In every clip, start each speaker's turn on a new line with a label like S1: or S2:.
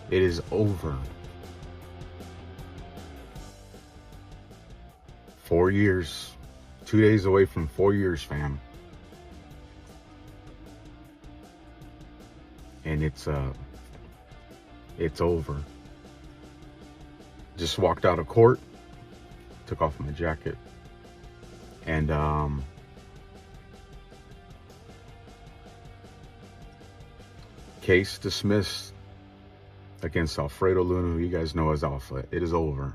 S1: It is over. 4 years. 2 days away from 4 years, fam. And it's over. Just walked out of court, took off my jacket, and case dismissed against Alfredo Luna, who you guys know as Alpha. It is over.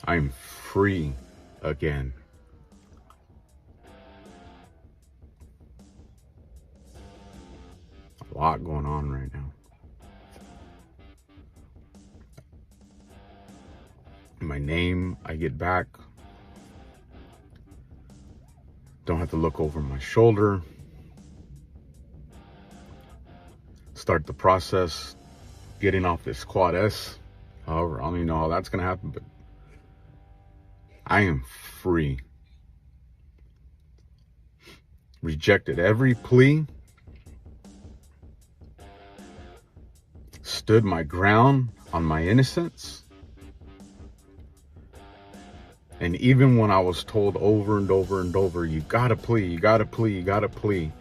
S1: I'm free again. A lot going on right now. My name, I get back. Don't have to look over my shoulder. Start the process, getting off this Quad S. However, I don't even know how that's going to happen, but I am free. Rejected every plea. Stood my ground on my innocence. And even when I was told over and over and over, you gotta plea, you gotta plea, you gotta plea,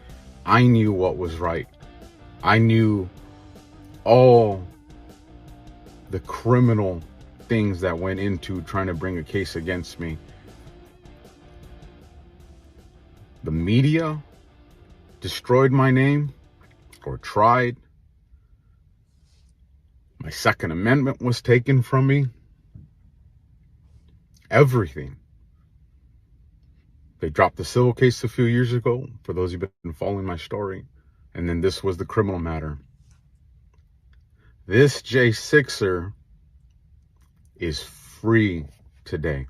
S1: I knew what was right. I knew all the criminal things that went into trying to bring a case against me. The media destroyed my name, or tried. My Second Amendment was taken from me. Everything. They dropped the civil case a few years ago, for those who've been following my story. And then this was the criminal matter. This J6er is free today.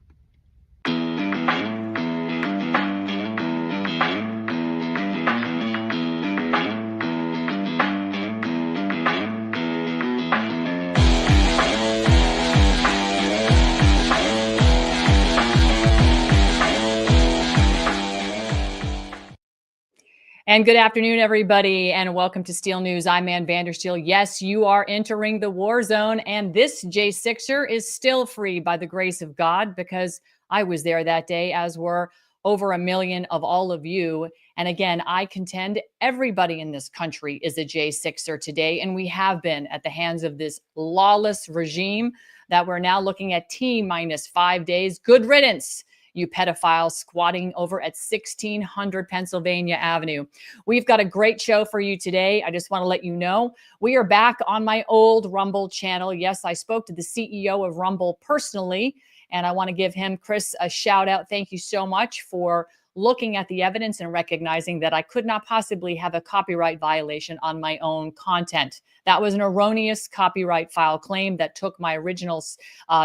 S2: And good afternoon, everybody, and welcome to Steel News. I'm Vandersteel. Yes, you are entering the war zone, and this J6er is still free by the grace of God, because I was there that day, as were over 1 million of all of you. And again, I contend everybody in this country is a J6er today, and we have been at the hands of this lawless regime that we're now looking at T-minus 5 days. Good riddance, you pedophiles squatting over at 1600 Pennsylvania Avenue. We've got a great show for you today. I just want to let you know we are back on my old Rumble channel. Yes, I spoke to the CEO of Rumble personally, and I want to give him, Chris, a shout out. Thank you so much for looking at the evidence and recognizing that I could not possibly have a copyright violation on my own content. That was an erroneous copyright file claim that took my original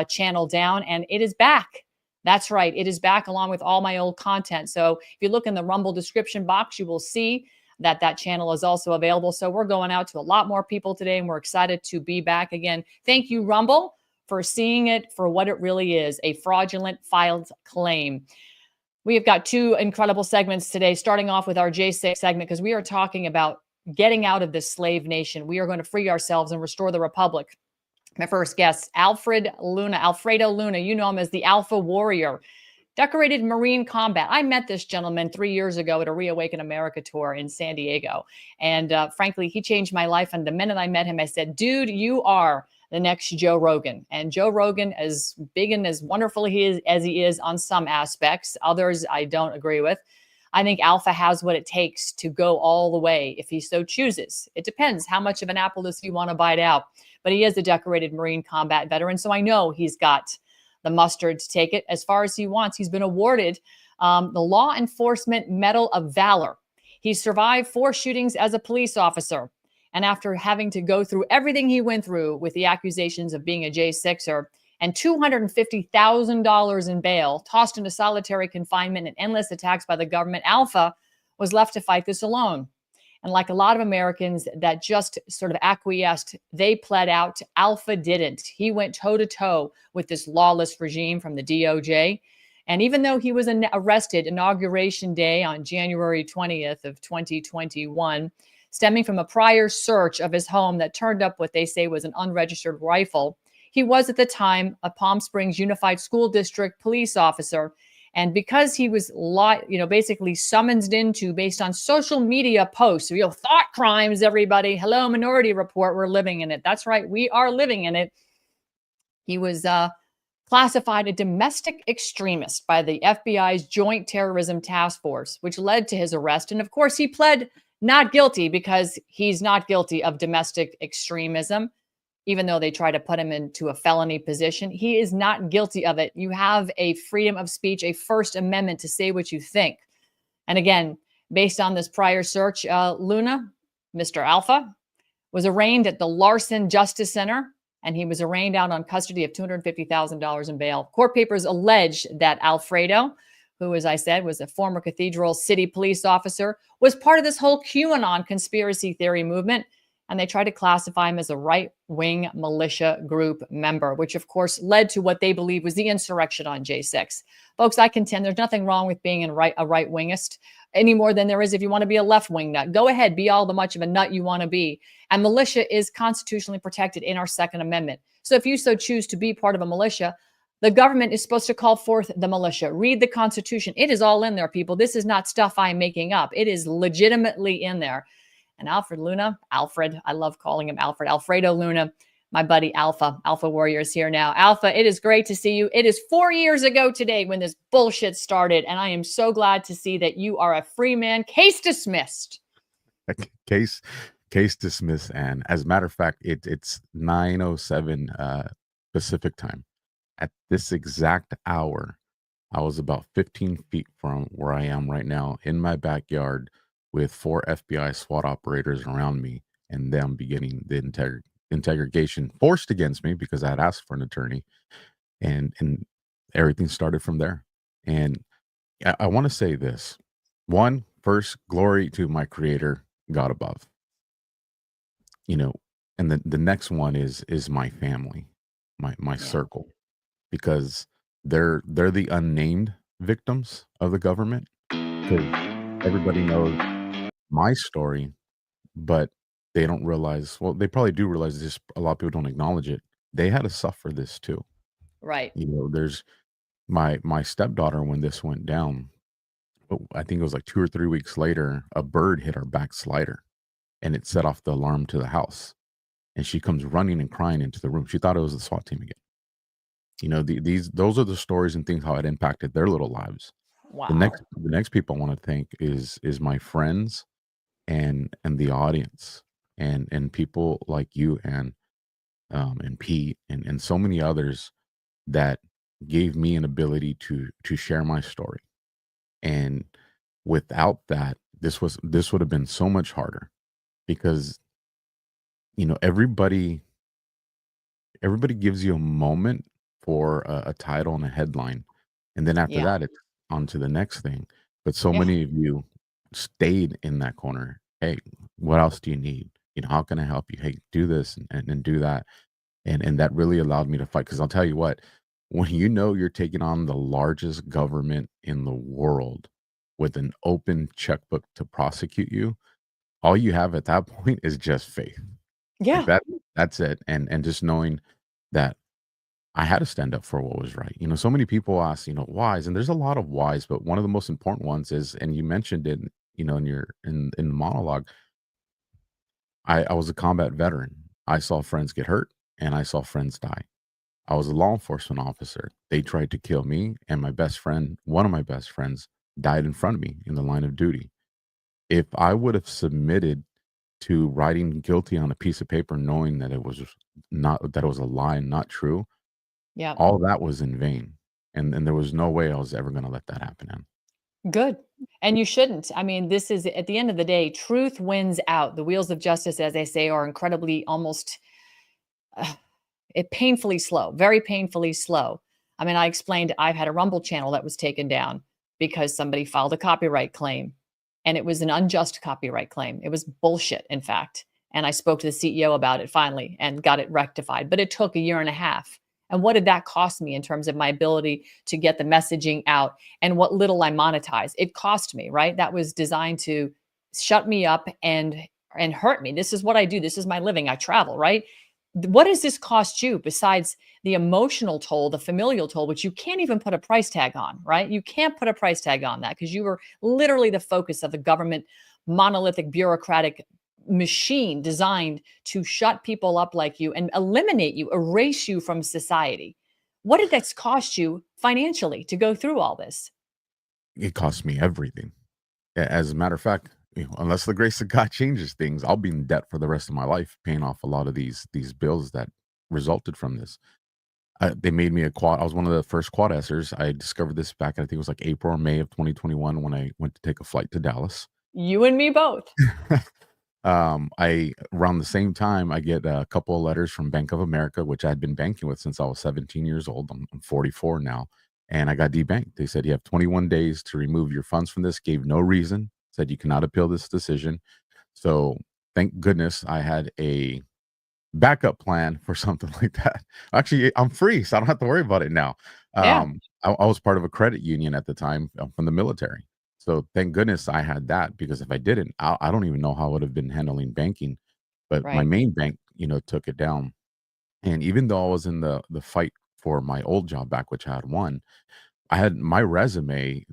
S2: channel down, and it is back. That's right. It is back along with all my old content. So if you look in the Rumble description box, you will see that that channel is also available. So we're going out to a lot more people today, and we're excited to be back again. Thank you, Rumble, for seeing it for what it really is, a fraudulent filed claim. We have got two incredible segments today, starting off with our J6 segment, because we are talking about getting out of this slave nation. We are going to free ourselves and restore the republic. My first guest, Alfredo Luna. You know him as the Alpha Warrior, decorated Marine combat. I met this gentleman 3 years ago at a Reawaken America tour in San Diego. And frankly, he changed my life. And the minute I met him, I said, dude, you are the next Joe Rogan. And Joe Rogan, as big and as wonderful as he is on some aspects, others I don't agree with. I think Alpha has what it takes to go all the way if he so chooses. It depends how much of an apple does he want to bite out. But he is a decorated Marine combat veteran, so I know he's got the mustard to take it as far as he wants. He's been awarded the Law Enforcement Medal of Valor. He survived 4 shootings as a police officer. And after having to go through everything he went through with the accusations of being a J6er and $250,000 in bail, tossed into solitary confinement and endless attacks by the government, Alpha was left to fight this alone. And like a lot of Americans that just sort of acquiesced, they pled out. Alpha didn't. He went toe-to-toe with this lawless regime from the DOJ. And even though he was arrested Inauguration Day on January 20th of 2021, stemming from a prior search of his home that turned up what they say was an unregistered rifle. He was at the time a Palm Springs Unified School District police officer. And because he was, basically summoned into based on social media posts, thought crimes, everybody. Hello, Minority Report. We're living in it. That's right. We are living in it. He was classified a domestic extremist by the FBI's Joint Terrorism Task Force, which led to his arrest. And of course, he pled not guilty because he's not guilty of domestic extremism. Even though they try to put him into a felony position, he is not guilty of it. You have a freedom of speech, a First Amendment to say what you think. And again, based on this prior search, Luna, Mr. Alpha, was arraigned at the Larson Justice Center, and he was arraigned out on custody of $250,000 in bail. Court papers allege that Alfredo, who, as I said, was a former Cathedral City police officer, was part of this whole QAnon conspiracy theory movement. And they tried to classify him as a right-wing militia group member, which, of course, led to what they believe was the insurrection on J6. Folks, I contend there's nothing wrong with being a right-wingist any more than there is if you want to be a left-wing nut. Go ahead, be all the much of a nut you want to be. And militia is constitutionally protected in our Second Amendment. So if you so choose to be part of a militia, the government is supposed to call forth the militia. Read the Constitution. It is all in there, people. This is not stuff I'm making up. It is legitimately in there. And Alfred, I love calling him Alfredo Luna, my buddy Alpha Warrior is here now. Alpha, it is great to see you. It is 4 years ago today when this bullshit started, and I am so glad to see that you are a free man. Case dismissed.
S1: Case dismissed. And as a matter of fact, it's 9:07 Pacific time. At this exact hour, I was about 15 feet from where I am right now in my backyard, with 4 FBI SWAT operators around me, and them beginning the interrogation forced against me because I had asked for an attorney, and everything started from there. And I want to say this: first, glory to my Creator, God above. And the next one is my family, my circle, because they're the unnamed victims of the government, because everybody knows my story, but they don't realize, well, they probably do realize this, a lot of people don't acknowledge it. They had to suffer this too.
S2: Right.
S1: There's my stepdaughter, when this went down, I think it was like 2 or 3 weeks later, a bird hit our back slider and it set off the alarm to the house. And she comes running and crying into the room. She thought it was the SWAT team again. Those are the stories and things, how it impacted their little lives.
S2: Wow.
S1: The next people I want to thank is my friends and the audience, and people like you and Pete and so many others that gave me an ability to share my story. And without that, this would have been so much harder, because everybody gives you a moment for a title and a headline, and then after that it's on to the next thing. But so many of you stayed in that corner. Hey, what else do you need? How can I help you? Hey, do this and do that. And that really allowed me to fight. Because I'll tell you what, when you're taking on the largest government in the world with an open checkbook to prosecute you, all you have at that point is just faith.
S2: Yeah.
S1: Like that's it. And just knowing that I had to stand up for what was right. So many people ask, whys, and there's a lot of whys, but one of the most important ones is, and you mentioned it, in the monologue, I was a combat veteran. I saw friends get hurt and I saw friends die. I was a law enforcement officer. They tried to kill me, and one of my best friends, died in front of me in the line of duty. If I would have submitted to writing guilty on a piece of paper, knowing that it was a lie and not true, all that was in vain. And there was no way I was ever going to let that happen.
S2: Good. And you shouldn't. I mean, this is, at the end of the day, truth wins out. The wheels of justice, as they say, are incredibly, almost painfully slow, very painfully slow. I mean, I explained I've had a Rumble channel that was taken down because somebody filed a copyright claim, and it was an unjust copyright claim. It was bullshit, in fact. And I spoke to the CEO about it finally and got it rectified, but it took a year and a half. And what did that cost me in terms of my ability to get the messaging out and what little I monetize? It cost me, right? That was designed to shut me up and and hurt me. This is what I do. This is my living. I travel, right? What does this cost you besides the emotional toll, the familial toll, which you can't even put a price tag on, right? You can't put a price tag on that because you were literally the focus of the government monolithic bureaucratic machine designed to shut people up like you and eliminate you, erase you from society. What did that cost you financially to go through all this?
S1: It cost me everything. As a matter of fact, unless the grace of God changes things, I'll be in debt for the rest of my life, paying off a lot of these bills that resulted from this. They made me a quad. I was one of the first quad Sers. I discovered this back, I think it was like April or May of 2021 when I went to take a flight to Dallas.
S2: You and me both.
S1: I around the same time I get a couple of letters from Bank of America, which I had been banking with since I was 17 years old. I'm 44 now, and I got debanked. They said you have 21 days to remove your funds from this. Gave no reason. Said you cannot appeal this decision. So thank goodness I had a backup plan for something like that. Actually, I'm free, so I don't have to worry about it now.
S2: Yeah,
S1: I was part of a credit union at the time from the military. So thank goodness I had that because if I didn't, I don't even know how I would have been handling banking. But my
S2: right.
S1: main bank, took it down. And even though I was in the fight for my old job back, which I had won, I had my resume,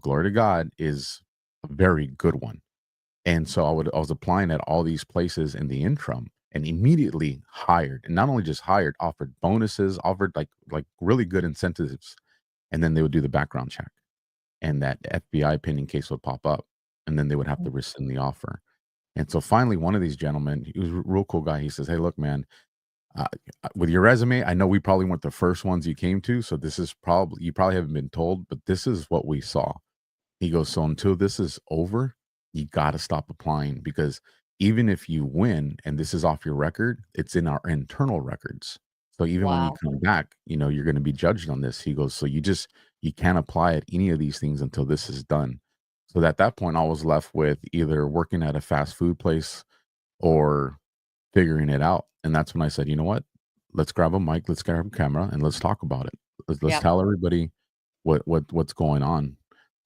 S1: glory to God, is a very good one. And so I was applying at all these places in the interim and immediately hired. And not only just hired, offered bonuses, offered like really good incentives. And then they would do the background check. And that FBI pending case would pop up. And then they would have to rescind the offer. And so finally, one of these gentlemen, he was a real cool guy. He says, "Hey, look, man, uh, with your resume, I know we probably weren't the first ones you came to. So this is probably, you probably haven't been told, but this is what we saw." He goes, "So until this is over, you gotta stop applying because even if you win and this is off your record, it's in our internal records. So even when you
S2: Wow.
S1: come back, you're gonna be judged on this." He goes, "So you can't apply at any of these things until this is done." So at that point, I was left with either working at a fast food place or figuring it out. And that's when I said, "You know what? Let's grab a mic, let's grab a camera, and let's talk about it. Let's
S2: Yep.
S1: tell everybody what's going on."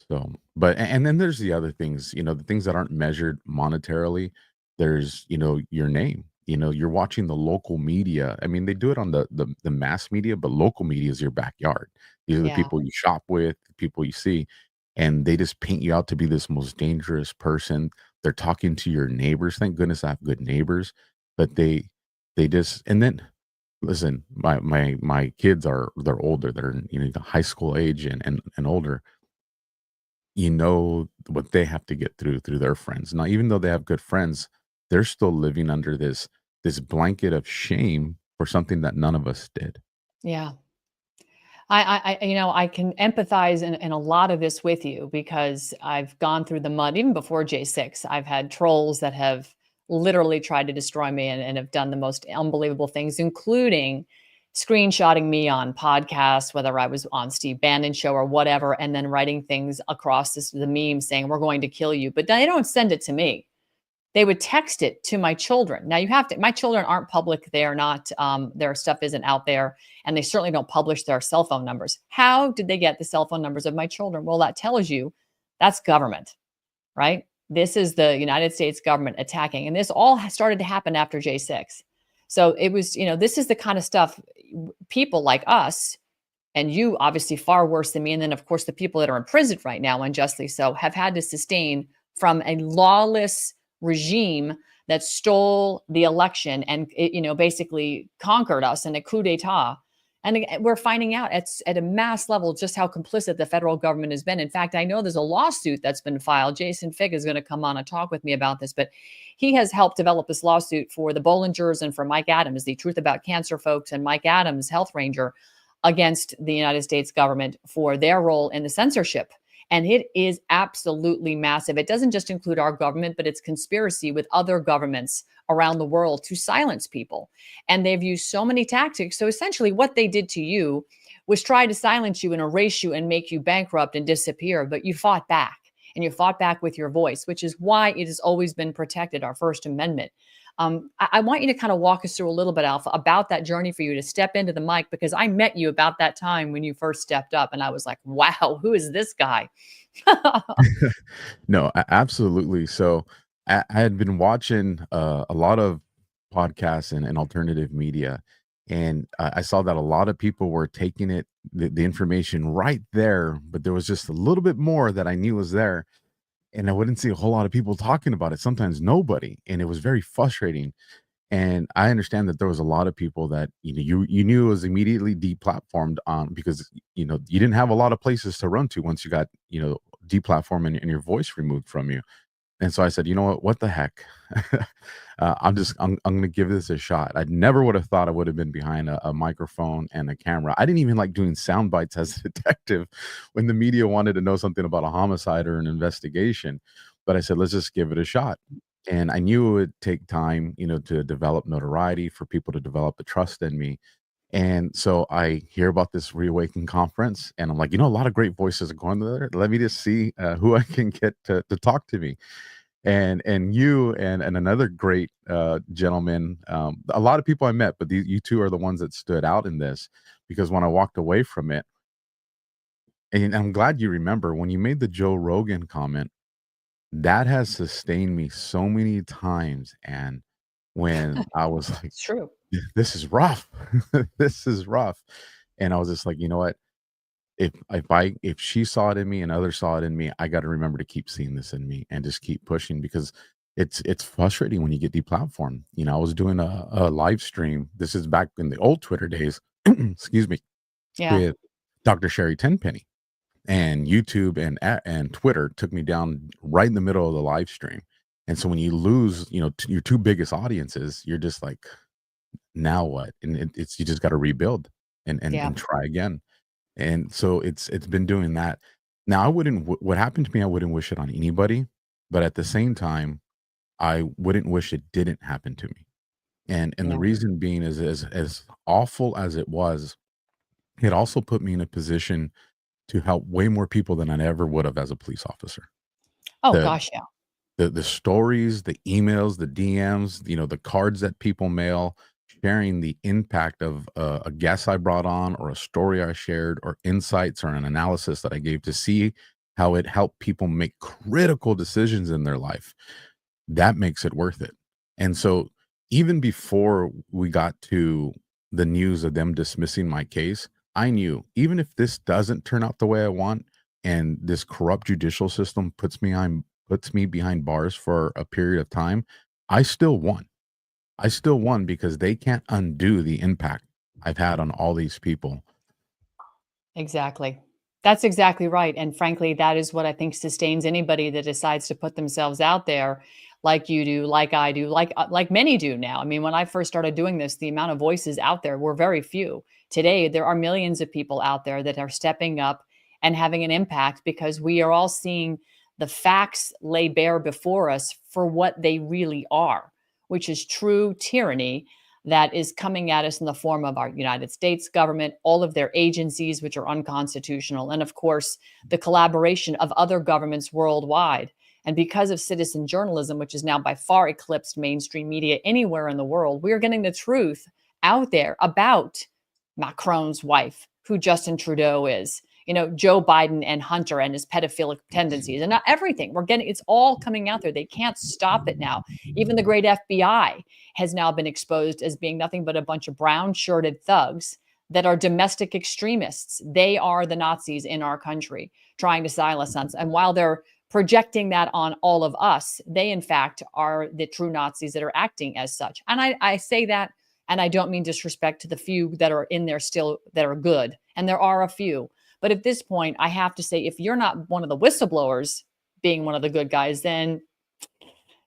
S1: So, but and then there's the other things, the things that aren't measured monetarily. There's, your name. You're watching the local media. I mean, they do it on the mass media, but local media is your backyard. These are the
S2: Yeah.
S1: people you shop with, the people you see, and they just paint you out to be this most dangerous person. They're talking to your neighbors. Thank goodness I have good neighbors, but they just and then listen, my kids they're older. They're the high school age and older. What they have to get through their friends. Now, even though they have good friends, they're still living under this blanket of shame for something that none of us did.
S2: Yeah. I can empathize in a lot of this with you because I've gone through the mud even before J6. I've had trolls that have literally tried to destroy me and have done the most unbelievable things, including screenshotting me on podcasts, whether I was on Steve Bannon's show or whatever, and then writing things across the meme saying, "We're going to kill you." But they don't send it to me. They would text it to my children. Now you have to, my children aren't public. They are not, their stuff isn't out there, and they certainly don't publish their cell phone numbers. How did they get the cell phone numbers of my children? Well, that tells you that's government, right? This is the United States government attacking. And this all started to happen after J6. So it was, this is the kind of stuff people like us and you, obviously far worse than me. And then, of course, the people that are in prison right now, unjustly so, have had to sustain from a lawless regime that stole the election and basically conquered us in a coup d'etat. And we're finding out at a mass level just how complicit the federal government has been. In fact, I know there's a lawsuit that's been filed. Jason Fig is going to come on and talk with me about this, but he has helped develop this lawsuit for the Bollingers and for Mike Adams, the Truth About Cancer folks, and Mike Adams, Health Ranger, against the United States government for their role in the censorship. And it is absolutely massive. It doesn't just include our government, but it's conspiracy with other governments around the world to silence people. And they've used so many tactics. So essentially, what they did to you was try to silence you and erase you and make you bankrupt and disappear. But you fought back, and you fought back with your voice, which is why it has always been protected, our First Amendment. I want you to kind of walk us through a little bit, Alpha, about that journey for you to step into the mic, because I met you about that time when you first stepped up, and I was like, wow, who is this guy?
S1: No, absolutely. So I had been watching a lot of podcasts and alternative media, and I saw that a lot of people were taking the information right there, but there was just a little bit more that I knew was there, and I wouldn't see a whole lot of people talking about it. Sometimes nobody, and it was very frustrating. And I understand that there was a lot of people that you knew was immediately deplatformed on because you didn't have a lot of places to run to once you got deplatformed and your voice removed from you. And so I said, you know what the heck? I'm gonna give this a shot. I never would have thought I would have been behind a microphone and a camera. I didn't even like doing sound bites as a detective when the media wanted to know something about a homicide or an investigation. But I said, let's just give it a shot. And I knew it would take time, to develop notoriety for people to develop the trust in me. And so I hear about this Reawaken conference, and I'm like, a lot of great voices are going there. Let me just see who I can get to talk to me. And you and another great gentleman, a lot of people I met, but you two are the ones that stood out in this because when I walked away from it, and I'm glad you remember when you made the Joe Rogan comment, that has sustained me so many times. And when I was like,
S2: It's true.
S1: this is rough. This is rough. And I was just like, you know what? If she saw it in me and others saw it in me, I got to remember to keep seeing this in me and just keep pushing because it's frustrating when you get deplatformed. I was doing a live stream. This is back in the old Twitter days, excuse me,
S2: Yeah.
S1: with Dr. Sherry Tenpenny. And YouTube and Twitter took me down right in the middle of the live stream. And so when you lose, your two biggest audiences, you're just like, now what? And it's you just got to rebuild
S2: Yeah.
S1: and try again. And so it's been doing that. Now I wouldn't what happened to me, I wouldn't wish it on anybody, but at the same time, I wouldn't wish it didn't happen to me. And the
S2: Yeah.
S1: reason being is as awful as it was, it also put me in a position to help way more people than I ever would have as a police officer.
S2: Oh
S1: The
S2: gosh, yeah.
S1: the stories, the emails, the DMs, the cards that people mail, sharing the impact of a guest I brought on or a story I shared or insights or an analysis that I gave to see how it helped people make critical decisions in their life. That makes it worth it. And so even before we got to the news of them dismissing my case, I knew even if this doesn't turn out the way I want and this corrupt judicial system puts me behind bars for a period of time, I still won. I still won because they can't undo the impact I've had on all these people.
S2: Exactly. That's exactly right. And frankly, that is what I think sustains anybody that decides to put themselves out there like you do, like I do, like many do now. I mean, when I first started doing this, the amount of voices out there were very few. Today, there are millions of people out there that are stepping up and having an impact because we are all seeing the facts lay bare before us for what they really are, which is true tyranny that is coming at us in the form of our United States government, all of their agencies, which are unconstitutional, and of course, the collaboration of other governments worldwide. And because of citizen journalism, which is now by far eclipsed mainstream media anywhere in the world, we're getting the truth out there about Macron's wife, who Justin Trudeau is, Joe Biden and Hunter and his pedophilic tendencies, and not everything. It's all coming out there. They can't stop it now. Even the great FBI has now been exposed as being nothing but a bunch of brown shirted thugs that are domestic extremists. They are the Nazis in our country trying to silence us. And while they're projecting that on all of us, they in fact are the true Nazis that are acting as such. And I say that, and I don't mean disrespect to the few that are in there still that are good. And there are a few. But at this point, I have to say, if you're not one of the whistleblowers being one of the good guys, then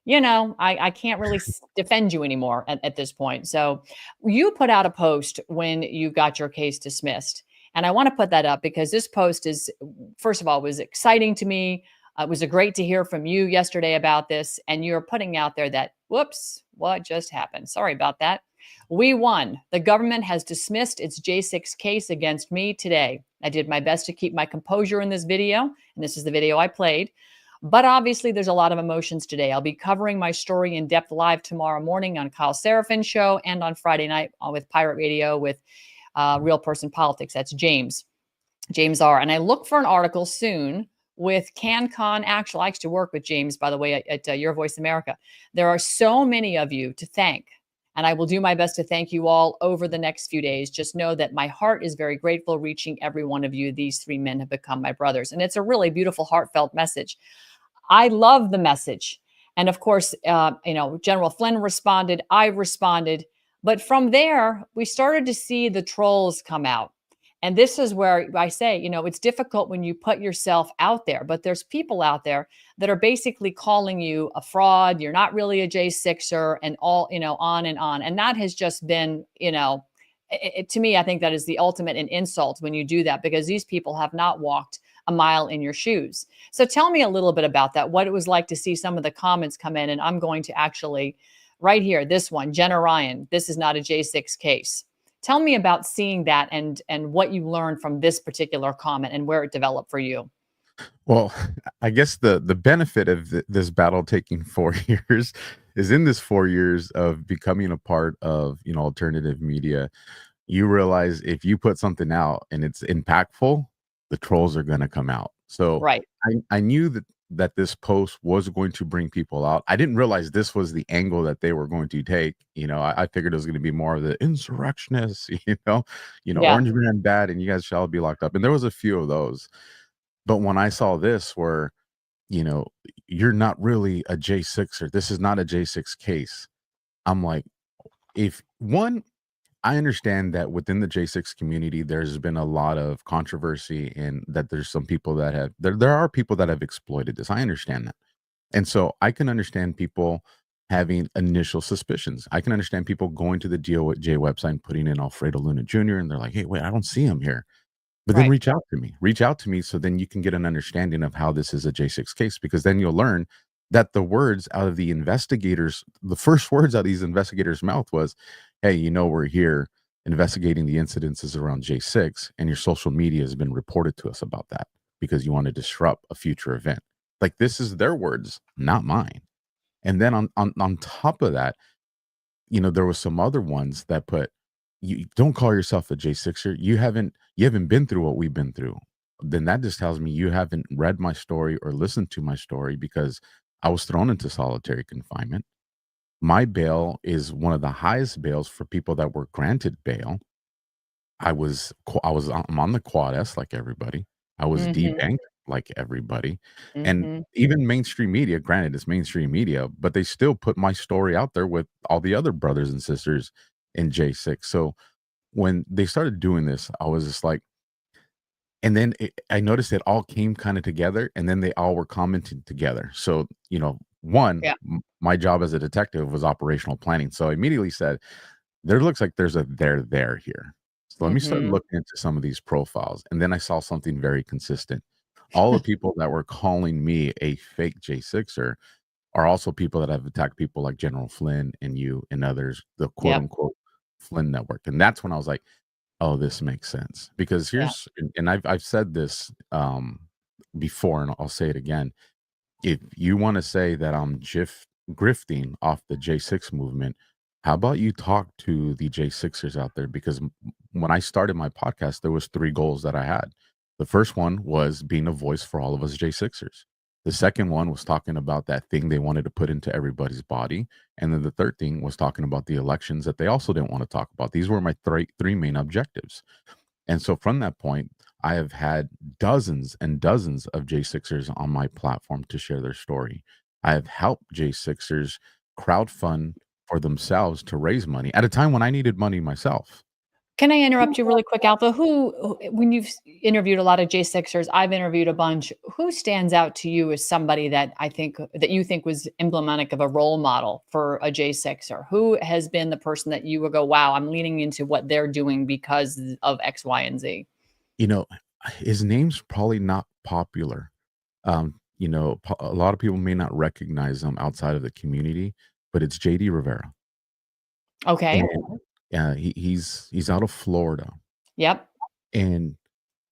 S2: I can't really defend you anymore at this point. So you put out a post when you got your case dismissed. And I want to put that up because this post is, first of all, was exciting to me. It was great to hear from you yesterday about this. And you're putting out there that, whoops, what just happened? Sorry about that. We won. The government has dismissed its J6 case against me today. I did my best to keep my composure in this video. And this is the video I played. But obviously, there's a lot of emotions today. I'll be covering my story in depth live tomorrow morning on Kyle Serafin's show and on Friday night with Pirate Radio with Real Person Politics. That's James R. And I look for an article soon with CanCon. Actually, I used to work with James, by the way, at Your Voice America. There are so many of you to thank. And I will do my best to thank you all over the next few days. Just know that my heart is very grateful reaching every one of you. These three men have become my brothers. And it's a really beautiful, heartfelt message. I love the message. And of course, General Flynn responded, I responded. But from there, we started to see the trolls come out. And this is where I say, it's difficult when you put yourself out there, but there's people out there that are basically calling you a fraud. You're not really a J6er and all, on and on. And that has just been, to me, I think that is the ultimate in insult when you do that, because these people have not walked a mile in your shoes. So tell me a little bit about that, what it was like to see some of the comments come in. And I'm going to actually, right here, this one, Jenna Ryan, this is not a J6 case. Tell me about seeing that and what you learned from this particular comment and where it developed for you.
S1: Well, I guess the benefit of this battle taking 4 years is in this 4 years of becoming a part of, alternative media, you realize if you put something out and it's impactful, the trolls are going to come out. So
S2: Right.
S1: I knew that this post was going to bring people out. I didn't realize this was the angle that they were going to take. I figured it was going to be more of the insurrectionists,
S2: Yeah.
S1: Orange Man bad and you guys shall be locked up. And there was a few of those. But when I saw this where, you're not really a J6er, this is not a J6 case. I'm like, if one, I understand that within the J6 community, there's been a lot of controversy and that there's some people that have, there are people that have exploited this. I understand that. And so I can understand people having initial suspicions. I can understand people going to the DOJ website and putting in Alfredo Luna Jr. and they're like, hey, wait, I don't see him here. But then
S2: Right.
S1: reach out to me so then you can get an understanding of how this is a J6 case, because then you'll learn that the words out of the investigators, the first words out of these investigators' mouth was, hey, we're here investigating the incidences around J6 and your social media has been reported to us about that because you want to disrupt a future event. Like, this is their words, not mine. And then on top of that, there was some other ones that put, you don't call yourself a J6er. You haven't been through what we've been through. Then that just tells me you haven't read my story or listened to my story, because I was thrown into solitary confinement. My bail is one of the highest bails for people that were granted bail. I'm on the quad S like everybody. I was
S2: Mm-hmm.
S1: debanked like everybody. And
S2: Mm-hmm.
S1: even mainstream media, granted it's mainstream media, but they still put my story out there with all the other brothers and sisters in J6. So when they started doing this, I was just like, and then I noticed it all came kind of together, and then they all were commenting together. So,
S2: Yeah.
S1: my job as a detective was operational planning. So I immediately said, there looks like there's a there here. So let me start
S2: Mm-hmm.
S1: looking into some of these profiles. And then I saw something very consistent. All the people that were calling me a fake J6er are also people that have attacked people like General Flynn and you and others, the quote
S2: Yep.
S1: unquote Flynn network. And that's when I was like, oh, this makes sense. Because
S2: Yeah.
S1: and I've said this before, and I'll say it again. If you want to say that I'm grifting off the J6 movement, how about you talk to the J6ers out there? Because when I started my podcast, there was three goals that I had. The first one was being a voice for all of us J6ers. The second one was talking about that thing they wanted to put into everybody's body. And then the third thing was talking about the elections that they also didn't want to talk about. These were my three main objectives. And so from that point, I have had dozens and dozens of J6ers on my platform to share their story. I have helped J6ers crowdfund for themselves to raise money at a time when I needed money myself.
S2: Can I interrupt you really quick, Alpha? When you've interviewed a lot of J6ers, I've interviewed a bunch. Who stands out to you as somebody that you think was emblematic of a role model for a J6er? Who has been the person that you would go, wow, I'm leaning into what they're doing because of X, Y, and Z?
S1: You know, his name's probably not popular. A lot of people may not recognize him outside of the community, but it's JD Rivera.
S2: Okay.
S1: And he's out of Florida.
S2: Yep.
S1: And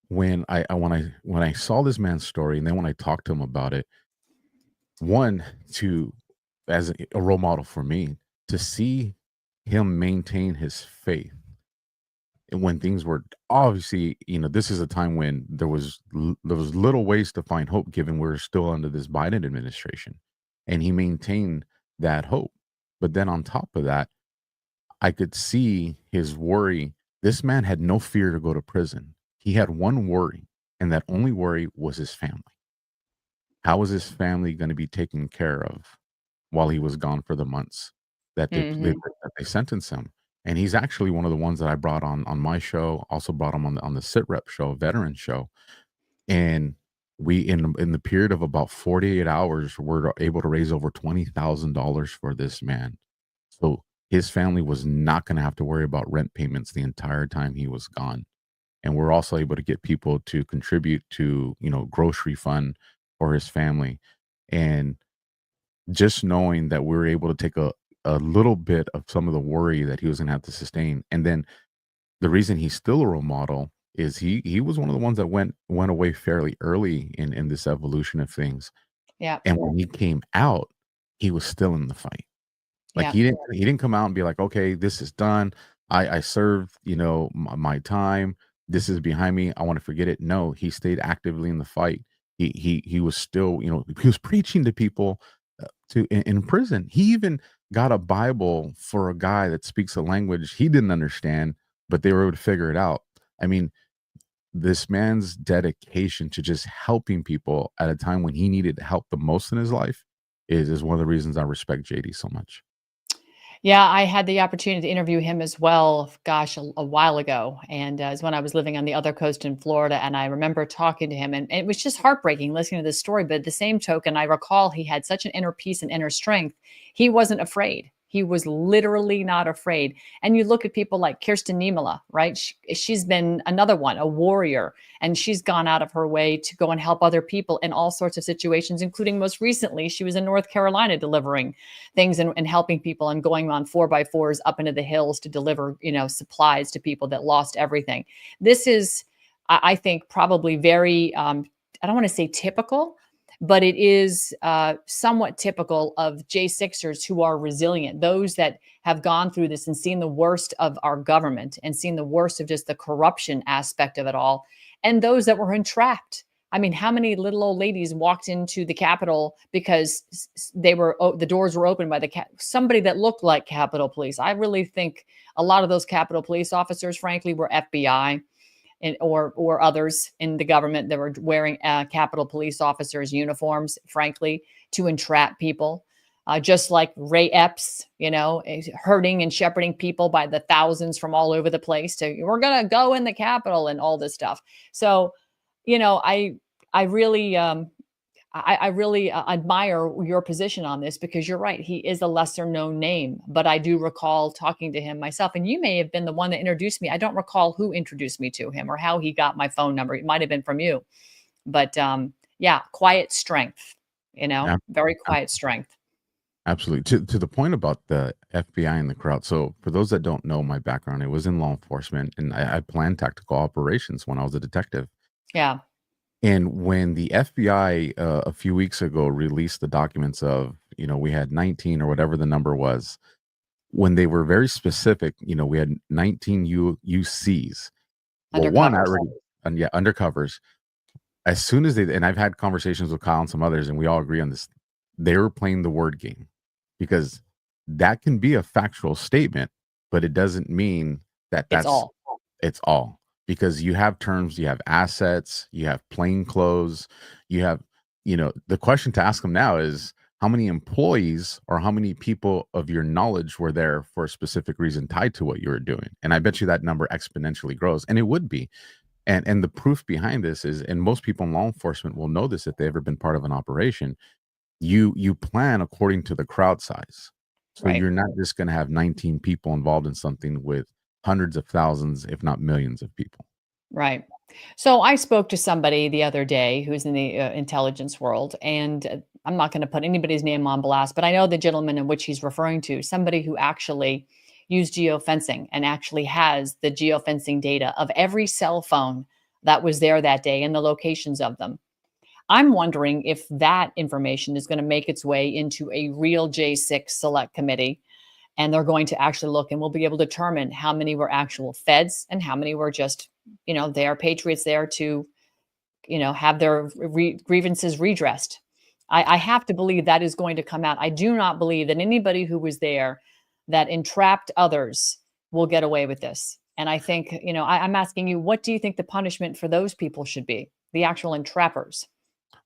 S1: when I saw this man's story, and then when I talked to him about it, one, to as a role model for me, to see him maintain his faith and when things were obviously, this is a time when there was little ways to find hope, given we're still under this Biden administration, and he maintained that hope. But then on top of that, I could see his worry. This man had no fear to go to prison. He had one worry, and that only worry was his family. How was his family going to be taken care of while he was gone for the months that they sentenced him? And he's actually one of the ones that I brought on my show. Also brought him on the Sit Rep show, veteran show, and we in the period of about 48 hours, were able to raise over $20,000 for this man. So his family was not going to have to worry about rent payments the entire time he was gone. And we're also able to get people to contribute to, grocery fund for his family. And just knowing that we were able to take a little bit of some of the worry that he was going to have to sustain. And then the reason he's still a role model is he was one of the ones that went away fairly early in this evolution of things.
S2: Yeah.
S1: And when he came out, he was still in the fight. Like
S2: Yeah.
S1: he didn't come out and be like, okay, this is done. I served, my time. This is behind me. I want to forget it. No, he stayed actively in the fight. He was still, he was preaching to people in prison. He even got a Bible for a guy that speaks a language he didn't understand, but they were able to figure it out. I mean, this man's dedication to just helping people at a time when he needed help the most in his life is one of the reasons I respect JD so much.
S2: Yeah, I had the opportunity to interview him as well, gosh, a while ago. And it's when I was living on the other coast in Florida. And I remember talking to him, and it was just heartbreaking listening to this story. But at the same token, I recall he had such an inner peace and inner strength. He wasn't afraid. He was literally not afraid. And you look at people like Kirsten Niemela, right? She's been another one, a warrior, and she's gone out of her way to go and help other people in all sorts of situations, including most recently, she was in North Carolina delivering things and helping people and going on 4x4s up into the hills to deliver, supplies to people that lost everything. This is, I think, probably very, I don't want to say typical, but it is somewhat typical of J6ers who are resilient, those that have gone through this and seen the worst of our government and seen the worst of just the corruption aspect of it all, and those that were entrapped. I mean, how many little old ladies walked into the Capitol because the doors were opened by somebody that looked like Capitol Police? I really think a lot of those Capitol Police officers, frankly, were FBI or others in the government that were wearing Capitol Police officers' uniforms, frankly, to entrap people. Just like Ray Epps, hurting and shepherding people by the thousands from all over the place we're going to go in the Capitol and all this stuff. So, I really admire your position on this, because you're right. He is a lesser known name, but I do recall talking to him myself, and you may have been the one that introduced me. I don't recall who introduced me to him or how he got my phone number. It might've been from you, but yeah, quiet strength, very quiet strength.
S1: Absolutely. To the point about the FBI and the crowd. So for those that don't know my background, it was in law enforcement, and I planned tactical operations when I was a detective.
S2: Yeah.
S1: And when the FBI a few weeks ago released the documents of, we had 19 or whatever the number was, when they were very specific, we had 19 UCs. Well, one I
S2: Undercovers.
S1: already, and yeah, undercovers. As soon as and I've had conversations with Kyle and some others, and we all agree on this, they were playing the word game, because that can be a factual statement, but it doesn't mean that's
S2: all.
S1: It's all, because you have terms, you have assets, you have plain clothes, you have, the question to ask them now is, how many employees or how many people of your knowledge were there for a specific reason tied to what you were doing? And I bet you that number exponentially grows, and it would be. And the proof behind this is, and most people in law enforcement will know this if they've ever been part of an operation, you plan according to the crowd size. So
S2: Right.
S1: you're not just going to have 19 people involved in something with hundreds of thousands, if not millions of people.
S2: Right. So I spoke to somebody the other day who's in the intelligence world, and I'm not going to put anybody's name on blast, but I know the gentleman in which he's referring to, somebody who actually used geofencing and actually has the geofencing data of every cell phone that was there that day and the locations of them. I'm wondering if that information is going to make its way into a real J6 select committee and they're going to actually look, and we'll be able to determine how many were actual feds and how many were just, they are patriots there to, have their grievances redressed. I have to believe that is going to come out. I do not believe that anybody who was there that entrapped others will get away with this. And I think, I'm asking you, what do you think the punishment for those people should be? The actual entrappers.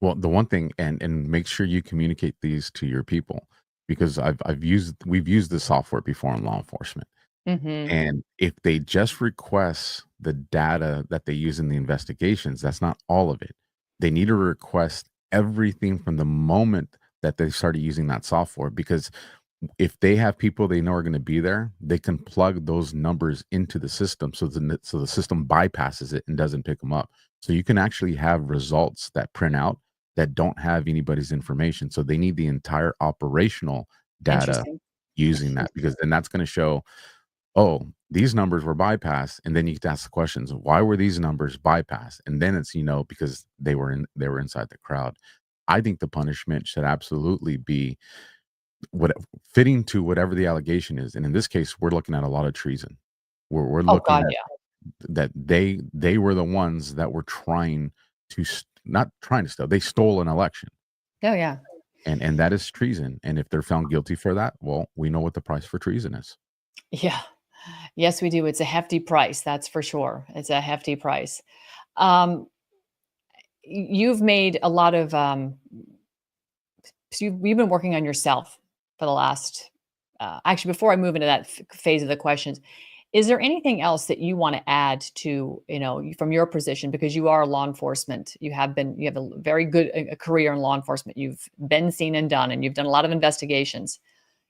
S1: Well, the one thing, and make sure you communicate these to your people, because we've used this software before in law enforcement.
S2: Hmm.
S1: And if they just request the data that they use in the investigations, that's not all of it. They need to request everything from the moment that they started using that software, because if they have people they know are going to be there, they can plug those numbers into the system, so the system bypasses it and doesn't pick them up. So you can actually have results that print out that don't have anybody's information. So they need the entire operational data
S2: Interesting.
S1: using that, because then that's going to show, oh, these numbers were bypassed, and then you can ask the questions, why were these numbers bypassed? And then it's, because they were inside the crowd. I think the punishment should absolutely be what fitting to whatever the allegation is. And in this case, we're looking at a lot of treason. We're
S2: Oh
S1: looking
S2: God,
S1: at
S2: yeah.
S1: that they were the ones that were trying to not trying to steal. They stole an election,
S2: Oh yeah.
S1: and that is treason. And if they're found guilty for that, well, we know what the price for treason is.
S2: Yeah. Yes, we do. It's a hefty price, that's for sure. It's a hefty price. Um, you've made a lot of so you've been working on yourself for the last actually, before I move into that phase of the questions, is there anything else that you want to add to, from your position, because you are law enforcement, you have a very good career in law enforcement, you've been seen and done, and you've done a lot of investigations.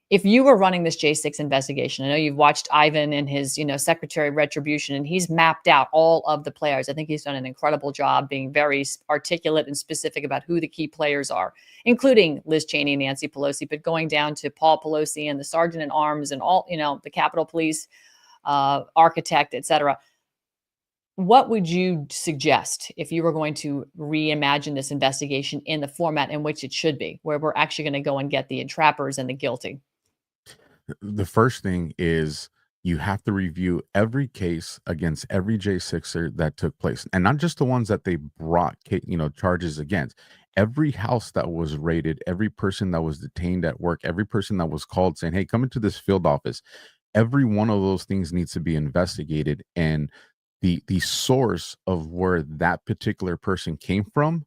S2: If you were running this J6 investigation, I know you've watched Ivan and his, Secretary of Retribution, and he's mapped out all of the players. I think he's done an incredible job being very articulate and specific about who the key players are, including Liz Cheney and Nancy Pelosi, but going down to Paul Pelosi and the sergeant at arms and all, the Capitol Police, architect, etc. What would you suggest if you were going to reimagine this investigation in the format in which it should be, where we're actually going to go and get the entrappers and the guilty?
S1: The first thing is you have to review every case against every J6er that took place, and not just the ones that they brought, charges against. Every house that was raided, every person that was detained at work, every person that was called saying, "Hey, come into this field office." Every one of those things needs to be investigated, and the source of where that particular person came from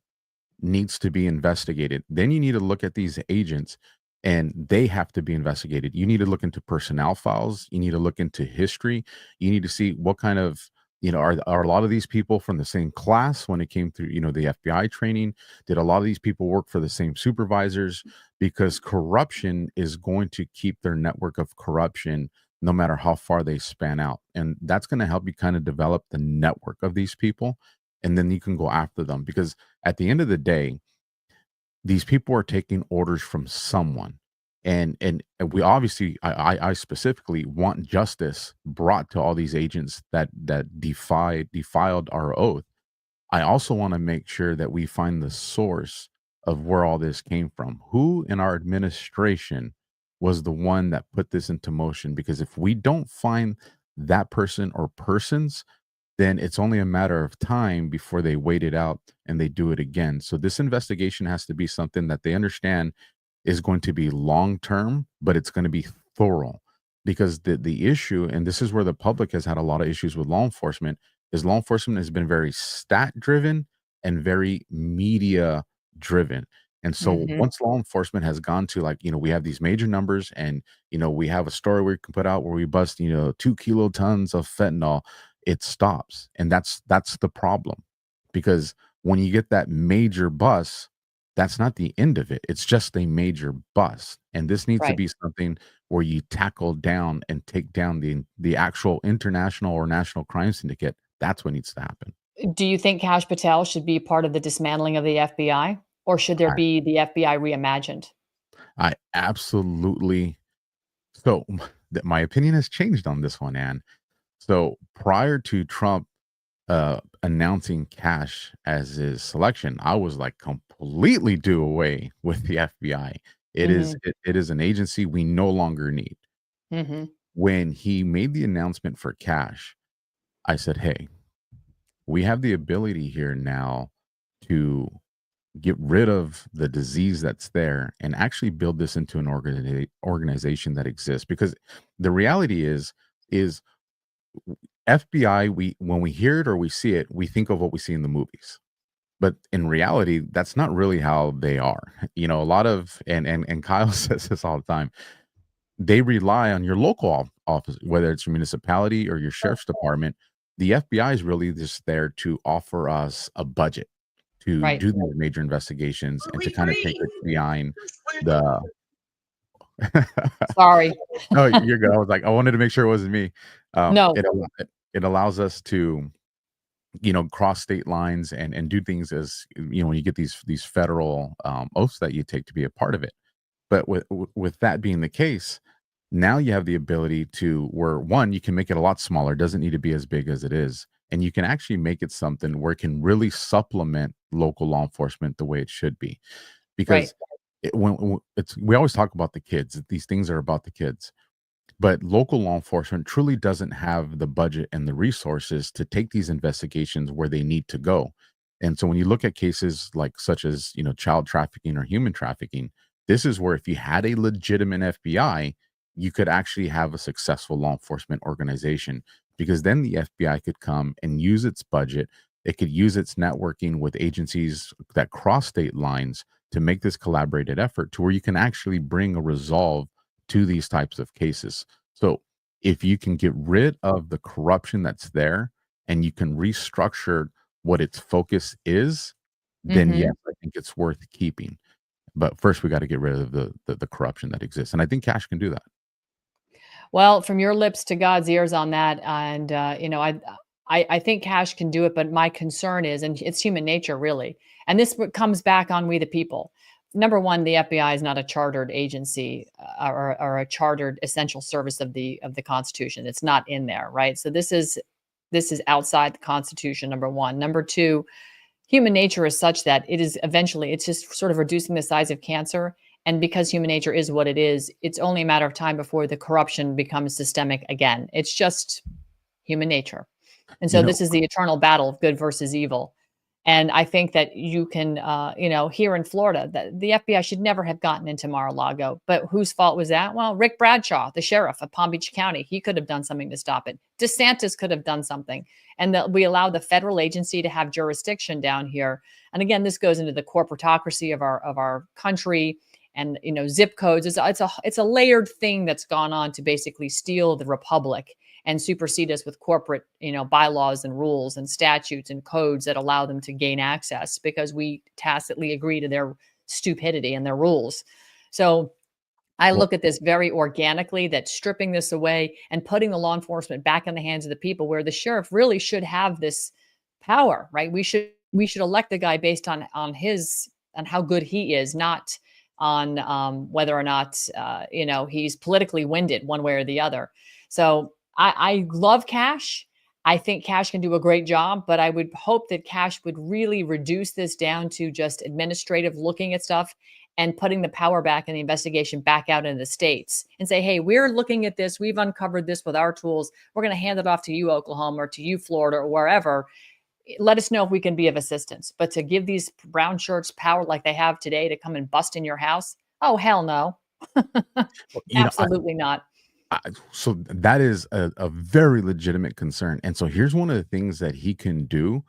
S1: needs to be investigated. Then you need to look at these agents, and they have to be investigated. You need to look into personnel files. You need to look into history. You need to see what kind of, are a lot of these people from the same class when it came through, the FBI training? Did a lot of these people work for the same supervisors? Because corruption is going to keep their network of corruption no matter how far they span out. And that's going to help you kind of develop the network of these people. And then you can go after them, because at the end of the day, these people are taking orders from someone. And we obviously, I specifically want justice brought to all these agents that defiled our oath. I also want to make sure that we find the source of where all this came from. Who in our administration was the one that put this into motion? Because if we don't find that person or persons, then it's only a matter of time before they wait it out and they do it again. So this investigation has to be something that they understand is going to be long term, but it's going to be thorough. Because the issue, and this is where the public has had a lot of issues with law enforcement, is law enforcement has been very stat driven and very media driven. And so
S2: Hmm.
S1: once law enforcement has gone to, like, we have these major numbers, and we have a story we can put out where we bust 2 kilotons of fentanyl, it stops. And that's the problem, because when you get that major bust, that's not the end of it. It's just a major bust. And this needs to
S2: Right.
S1: be something where you tackle down and take down the actual international or national crime syndicate. That's what needs to happen.
S2: Do you think Kash Patel should be part of the dismantling of the FBI, or should there
S1: I,
S2: be the FBI reimagined?
S1: I absolutely, so my opinion has changed on this one, Ann. So prior to Trump announcing Cash as his selection, I was like, completely do away with the FBI. It is
S2: Hmm.
S1: it is an agency we no longer need.
S2: Hmm.
S1: When he made the announcement for cash, I said, hey, we have the ability here now to get rid of the disease that's there and actually build this into an organization that exists. Because the reality is FBI, we when we hear it or we see it, we think of what we see in the movies. But in reality, that's not really how they are. You know, a lot of and Kyle says this all the time. They rely on your local office, whether it's your municipality or your sheriff's department. The FBI is really just there to offer us a budget to
S2: Right.
S1: do these major investigations and to kind of take it behind the
S2: Sorry.
S1: No, you're good. I was like, I wanted to make sure it wasn't me.
S2: No.
S1: It allows us to, you know, cross state lines and do things as you know, when you get these federal oaths that you take to be a part of it. But with that being the case, now you have the ability to where one, you can make it a lot smaller, doesn't need to be as big as it is. And you can actually make it something where it can really supplement local law enforcement the way it should be.
S2: Right.
S1: Because we always talk about the kids. These things are about the kids. But local law enforcement truly doesn't have the budget and the resources to take these investigations where they need to go. And so when you look at cases like such as, you know, child trafficking or human trafficking, this is where if you had a legitimate FBI, you could actually have a successful law enforcement organization because then the FBI could come and use its budget. It could use its networking with agencies that cross state lines to make this collaborated effort to where you can actually bring a resolve to these types of cases. So if you can get rid of the corruption that's there and you can restructure what its focus is, then
S2: Hmm.
S1: yes, I think it's worth keeping. But first we got to get rid of the corruption that exists. And I think cash can do that.
S2: Well, from your lips to God's ears on that, and I think cash can do it, but my concern is, and it's human nature, really, and this comes back on we the people. Number one, the FBI is not a chartered agency or a chartered essential service of the Constitution. It's not in there, right? So this is outside the Constitution. Number one. Number two, human nature is such that it is eventually it's just sort of reducing the size of cancer, and because human nature is what it is, it's only a matter of time before the corruption becomes systemic again. It's just human nature. And
S1: You
S2: so
S1: know,
S2: this is the eternal battle of good versus evil. And I think that you can, here in Florida, that the FBI should never have gotten into Mar-a-Lago. But whose fault was that? Well, Rick Bradshaw, the sheriff of Palm Beach County, he could have done something to stop it. DeSantis could have done something. And that we allow the federal agency to have jurisdiction down here. And again, this goes into the corporatocracy of our country and zip codes. It's a layered thing that's gone on to basically steal the republic and supersede us with corporate, bylaws and rules and statutes and codes that allow them to gain access because we tacitly agree to their stupidity and their rules. So I
S1: well,
S2: look at this very organically, that stripping this away and putting the law enforcement back in the hands of the people, where the sheriff really should have this power, right? We should elect the guy based on how good he is, not on whether or not he's politically winded one way or the other. So I love Cash. I think Cash can do a great job, but I would hope that Cash would really reduce this down to just administrative looking at stuff and putting the power back and the investigation back out in the states and say, hey, we're looking at this. We've uncovered this with our tools. We're going to hand it off to you, Oklahoma, or to you, Florida, or wherever. Let us know if we can be of assistance. But to give these brown shirts power like they have today to come and bust in your house, oh, hell no.
S1: you know,
S2: Absolutely not.
S1: so that is a very legitimate concern. And so here's one of the things that he can do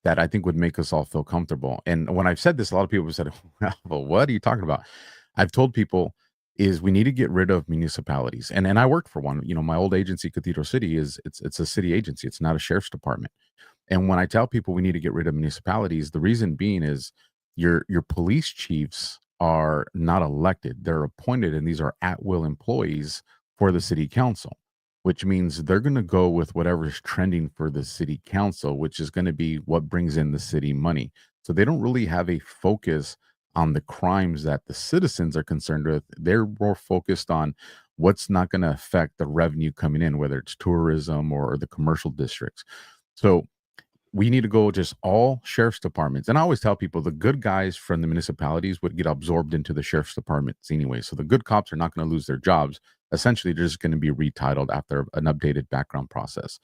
S1: that I think would make us all feel comfortable. And when I've said this, a lot of people have said, well, what are you talking about? I've told people is we need to get rid of municipalities. And I work for one. You know, my old agency, Cathedral City, it's a city agency. It's not a sheriff's department. And when I tell people we need to get rid of municipalities, the reason being is your police chiefs are not elected. They're appointed, and these are at-will employees for the city council, which means they're going to go with whatever's trending for the city council, which is going to be what brings in the city money. So they don't really have a focus on the crimes that the citizens are concerned with. They're more focused on what's not going to affect the revenue coming in, whether it's tourism or the commercial districts. So we need to go just all sheriff's departments. And I always tell people the good guys from the municipalities would get absorbed into the sheriff's departments anyway. So the good cops are not going to lose their jobs. essentially they're just going to be retitled after an updated background process.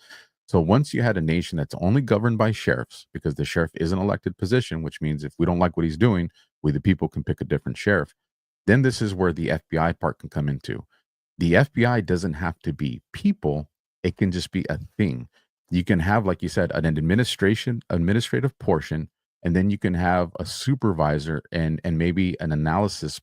S1: So once you had a nation that's only governed by sheriffs, because the sheriff is an elected position, which means if we don't like what he's doing, we the people can pick a different sheriff. Then this is where the FBI part can come into. The FBI doesn't have to be people, it can just be a thing. You can have, like you said, an administrative portion, and then you can have a supervisor and maybe an analysis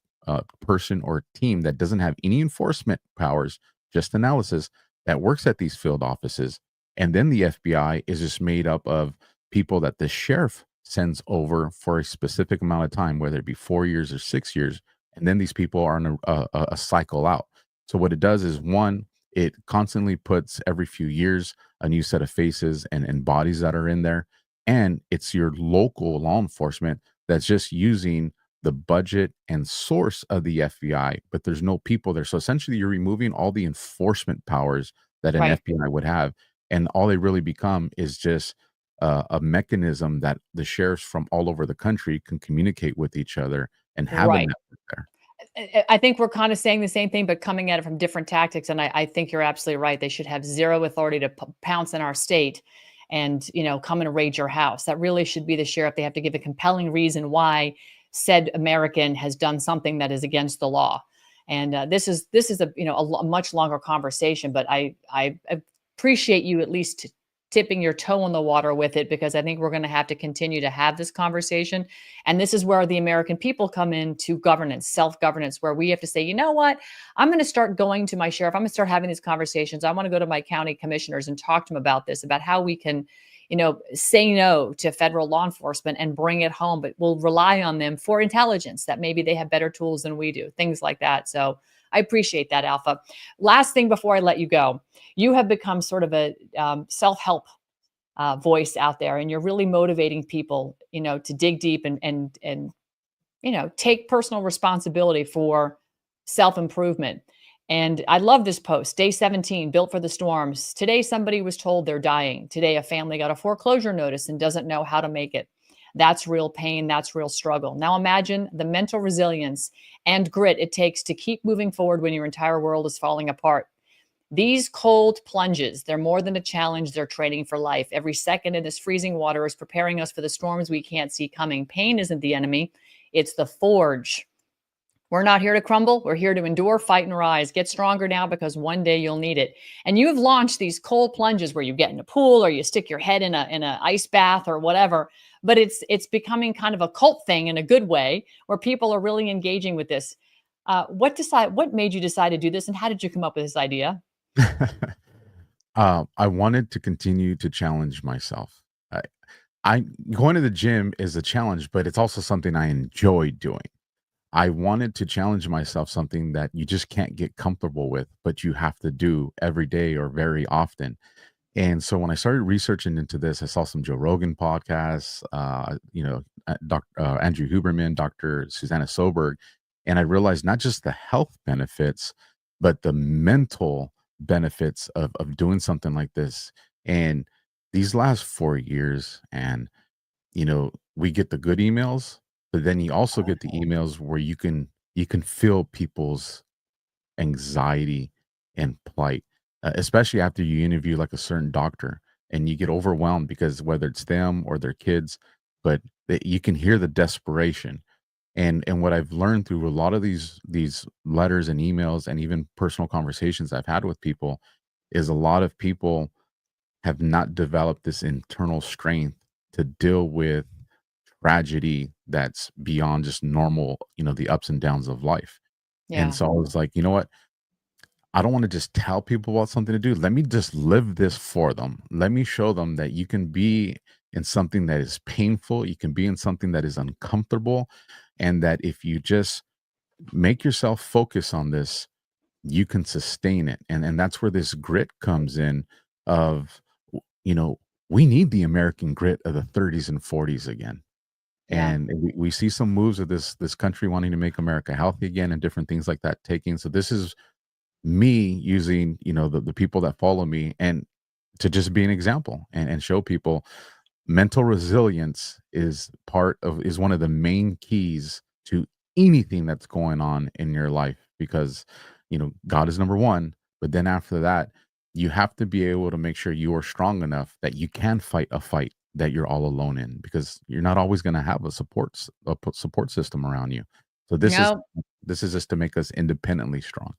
S1: person or team that doesn't have any enforcement powers, just analysis, that works at these field offices. And then the FBI is just made up of people that the sheriff sends over for a specific amount of time, whether it be 4 years or 6 years. And then these people are in a cycle out. So what it does is, one, it constantly puts every few years a new set of faces and bodies that are in there. And it's your local law enforcement that's just using the budget and source of the FBI, but there's no people there. So essentially, you're removing all the enforcement powers that an
S2: Right.
S1: FBI would have. And all they really become is just a mechanism that the sheriffs from all over the country can communicate with each other and have a
S2: Right.
S1: network there.
S2: I think we're kind of saying the same thing, but coming at it from different tactics. And I think you're absolutely right. They should have zero authority to pounce in our state and, come and raid your house. That really should be the sheriff. They have to give a compelling reason why said American has done something that is against the law. And this is a much longer conversation, but I appreciate you at least tipping your toe in the water with it, because I think we're going to have to continue to have this conversation. And this is where the American people come into governance, self governance, where we have to say, you know what? I'm going to start going to my sheriff. I'm going to start having these conversations. I want to go to my county commissioners and talk to them about this, about how we can, say no to federal law enforcement and bring it home, but we'll rely on them for intelligence that maybe they have better tools than we do, things like that. So I appreciate that, Alpha. Last thing before I let you go, you have become sort of a self help voice out there, and you're really motivating people, to dig deep and take personal responsibility for self improvement. And I love this post. Day 17, built for the storms. Today, somebody was told they're dying. Today, a family got a foreclosure notice and doesn't know how to make it. That's real pain. That's real struggle. Now, imagine the mental resilience and grit it takes to keep moving forward when your entire world is falling apart. These cold plunges, they're more than a challenge, they're training for life. Every second in this freezing water is preparing us for the storms we can't see coming. Pain isn't the enemy, it's the forge. We're not here to crumble. We're here to endure, fight, and rise. Get stronger now, because one day you'll need it. And you've launched these cold plunges where you get in a pool or you stick your head in a ice bath or whatever. But it's becoming kind of a cult thing in a good way, where people are really engaging with this. What made you decide to do this, and how did you come up with this idea?
S1: I wanted to continue to challenge myself. I, I going to the gym is a challenge, but it's also something I enjoy doing. I wanted to challenge myself, something that you just can't get comfortable with, but you have to do every day or very often. And so when I started researching into this, I saw some Joe Rogan podcasts, Andrew Huberman, Dr. Susanna Soberg, and I realized not just the health benefits, but the mental benefits of doing something like this. And these last 4 years, and we get the good emails, but then you also get the emails where you can feel people's anxiety and plight, especially after you interview like a certain doctor and you get overwhelmed because whether it's them or their kids, but you can hear the desperation. And what I've learned through a lot of these letters and emails and even personal conversations I've had with people is a lot of people have not developed this internal strength to deal with tragedy that's beyond just normal, the ups and downs of life. And
S2: Yeah.
S1: so I was like, you know what? I don't want to just tell people about something to do. Let me just live this for them. Let me show them that you can be in something that is painful, you can be in something that is uncomfortable, and that if you just make yourself focus on this, you can sustain it. And that's where this grit comes in of you know, we need the American grit of the 30s and 40s again.
S2: Yeah.
S1: And we see some moves of this country wanting to make America healthy again and different things like that taking. So this is me using, the people that follow me and to just be an example and show people mental resilience is one of the main keys to anything that's going on in your life because God is number one. But then after that, you have to be able to make sure you are strong enough that you can fight a fight that you're all alone in, because you're not always going to have a support system around you. So
S2: No.
S1: this is just to make us independently strong.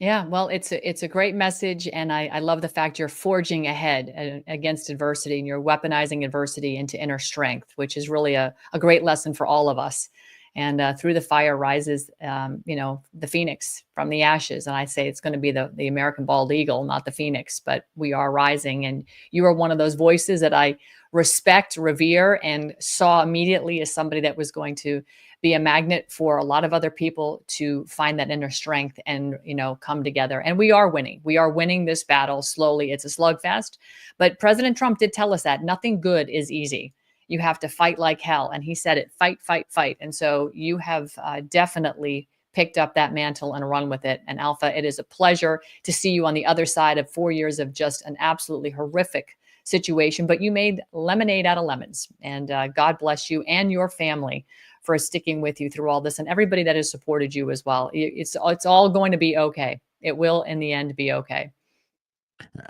S2: Yeah, well, it's a great message, and I love the fact you're forging ahead against adversity, and you're weaponizing adversity into inner strength, which is really a great lesson for all of us. And through the fire rises, the phoenix from the ashes. And I say it's going to be the American bald eagle, not the phoenix, but we are rising. And you are one of those voices that I respect, revere, and saw immediately as somebody that was going to be a magnet for a lot of other people to find that inner strength and come together. And we are winning. We are winning this battle slowly. It's a slugfest, but President Trump did tell us that nothing good is easy. You have to fight like hell, and he said it: fight, fight, fight. And so you have definitely picked up that mantle and run with it. And Alpha, it is a pleasure to see you on the other side of 4 years of just an absolutely horrific situation, but you made lemonade out of lemons. And God bless you and your family for sticking with you through all this, and everybody that has supported you as well. It's all going to be okay. It will in the end be okay.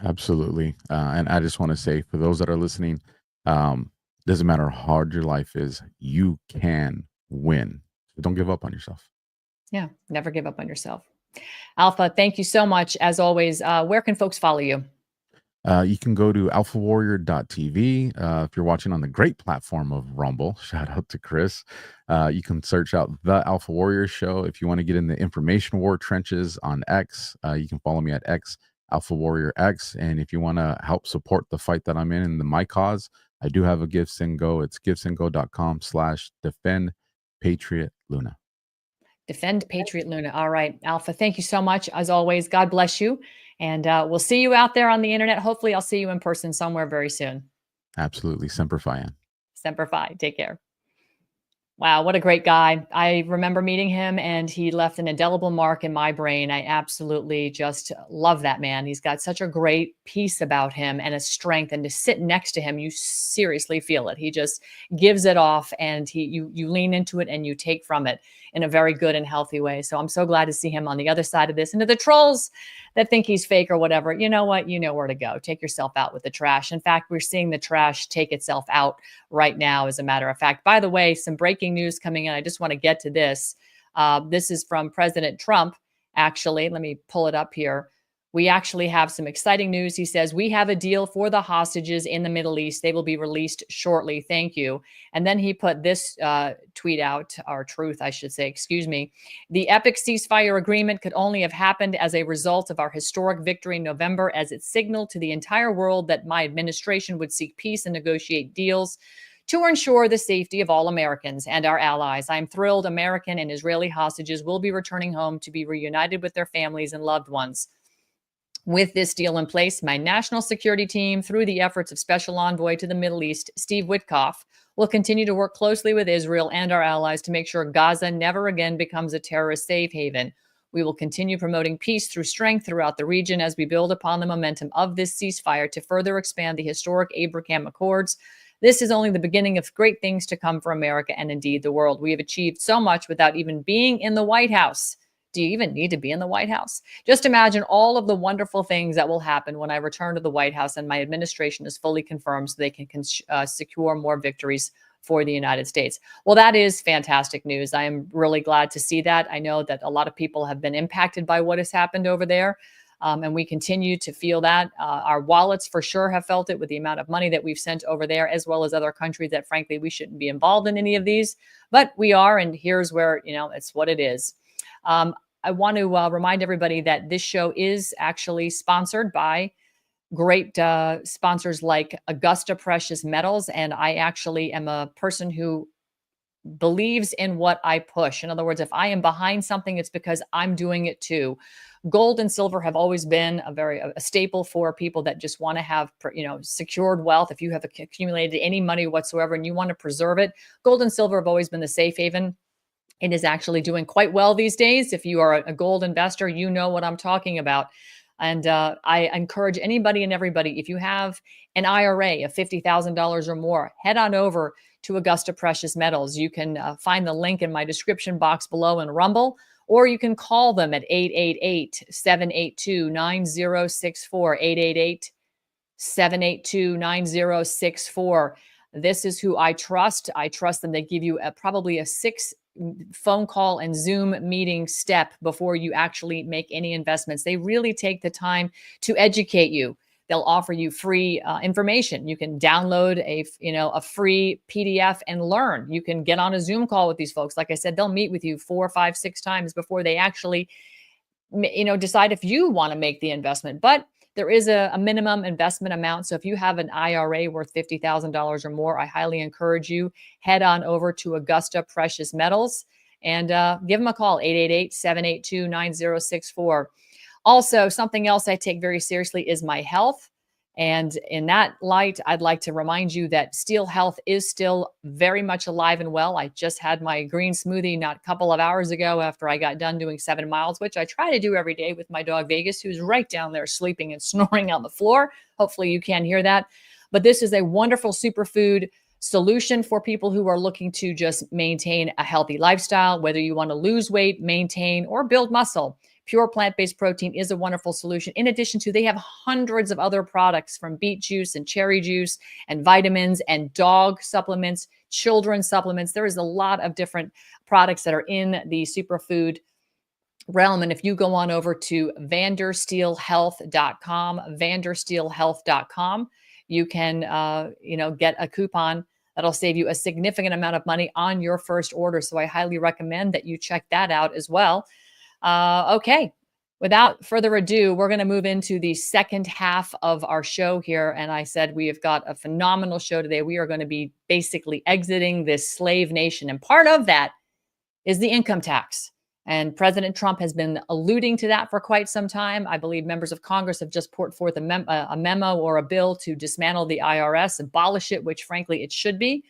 S1: Absolutely. And I just want to say, for those that are listening, doesn't matter how hard your life is, you can win. So don't give up on yourself.
S2: Yeah, never give up on yourself. Alpha, thank you so much. As always, where can folks follow you?
S1: You can go to alphawarrior.tv. If you're watching on the great platform of Rumble, shout out to Chris. You can search out The Alpha Warrior Show. If you want to get in the information war trenches on X, you can follow me at X, Alpha Warrior X. And if you want to help support the fight that I'm in my cause, I do have a GiveSendGo. It's givesendgo.com/defend Patriot Luna.
S2: Defend Patriot Luna. All right, Alpha, thank you so much. As always, God bless you. And we'll see you out there on the internet. Hopefully, I'll see you in person somewhere very soon.
S1: Absolutely. Semper Fi.
S2: Semper Fi. Take care. Wow, what a great guy. I remember meeting him, and he left an indelible mark in my brain. I absolutely just love that man. He's got such a great peace about him and a strength, and to sit next to him, you seriously feel it. He just gives it off, and you lean into it and you take from it in a very good and healthy way. So I'm so glad to see him on the other side of this. And to the trolls that think he's fake or whatever, you know what? You know where to go. Take yourself out with the trash. In fact, we're seeing the trash take itself out right now, as a matter of fact. By the way, some breaking news coming in. I just want to get to this. This is from President Trump, actually. Let me pull it up here. We actually have some exciting news. He says, we have a deal for the hostages in the Middle East. They will be released shortly. Thank you. And then he put this tweet out, or truth, I should say, excuse me. The epic ceasefire agreement could only have happened as a result of our historic victory in November, as it signaled to the entire world that my administration would seek peace and negotiate deals to ensure the safety of all Americans and our allies. I'm thrilled American and Israeli hostages will be returning home to be reunited with their families and loved ones. With this deal in place, my national security team, through the efforts of Special Envoy to the Middle East, Steve Witkoff, will continue to work closely with Israel and our allies to make sure Gaza never again becomes a terrorist safe haven. We will continue promoting peace through strength throughout the region as we build upon the momentum of this ceasefire to further expand the historic Abraham Accords. This is only the beginning of great things to come for America and indeed the world. We have achieved so much without even being in the White House. Do you even need to be in the White House? Just imagine all of the wonderful things that will happen when I return to the White House and my administration is fully confirmed so they can secure more victories for the United States. Well, that is fantastic news. I am really glad to see that. I know that a lot of people have been impacted by what has happened over there. And we continue to feel that. Our wallets for sure have felt it with the amount of money that we've sent over there, as well as other countries that, frankly, we shouldn't be involved in any of these. But we are, and here's where, it's what it is. I want to remind everybody that this show is actually sponsored by great sponsors like Augusta Precious Metals. And I actually am a person who believes in what I push. In other words, if I am behind something, it's because I'm doing it too. Gold and silver have always been a staple for people that just want to have, secured wealth. If you have accumulated any money whatsoever and you want to preserve it, gold and silver have always been the safe haven. It is actually doing quite well these days. If you are a gold investor, you know what I'm talking about. And I encourage anybody and everybody, if you have an IRA of $50,000 or more, head on over to Augusta Precious Metals. You can find the link in my description box below in Rumble, or you can call them at 888-782-9064, 888-782-9064. This is who I trust. I trust them. They give you probably a 6 phone call and Zoom meeting step before you actually make any investments. They really take the time to educate you. They'll offer you free information. You can download a free PDF and learn. You can get on a Zoom call with these folks. Like I said, they'll meet with you 4, 5, 6 times before they actually, decide if you want to make the investment. But there is a minimum investment amount. So if you have an IRA worth $50,000 or more, I highly encourage you head on over to Augusta Precious Metals and give them a call, 888-782-9064. Also, something else I take very seriously is my health. And in that light, I'd like to remind you that Steel Health is still very much alive and well. I just had my green smoothie not a couple of hours ago after I got done doing 7 miles, which I try to do every day with my dog Vegas, who's right down there sleeping and snoring on the floor. Hopefully you can't hear that. But this is a wonderful superfood solution for people who are looking to just maintain a healthy lifestyle, whether you want to lose weight, maintain, or build muscle. Pure plant-based protein is a wonderful solution. In addition to, they have hundreds of other products from beet juice and cherry juice and vitamins and dog supplements, children's supplements. There is a lot of different products that are in the superfood realm. And if you go on over to vandersteelhealth.com, vandersteelhealth.com, you can, get a coupon that'll save you a significant amount of money on your first order. So I highly recommend that you check that out as well. Okay, without further ado, we're going to move into the second half of our show here. And I said we have got a phenomenal show today. We are going to be basically exiting this slave nation. And part of that is the income tax. And President Trump has been alluding to that for quite some time. I believe members of Congress have just put forth a memo or a bill to dismantle the IRS, abolish it, which frankly it should be.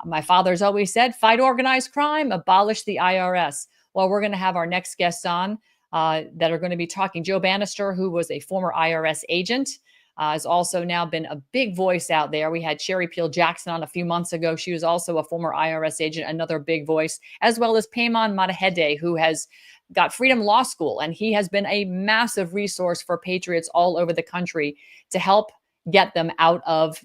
S2: My father's always said, fight organized crime, abolish the IRS. Well, we're going to have our next guests on that are going to be talking. Joe Bannister, who was a former IRS agent, has also now been a big voice out there. We had Sherry Peel Jackson on a few months ago. She was also a former IRS agent, another big voice, as well as Payman Madahede, who has got Freedom Law School. And he has been a massive resource for patriots all over the country to help get them out of,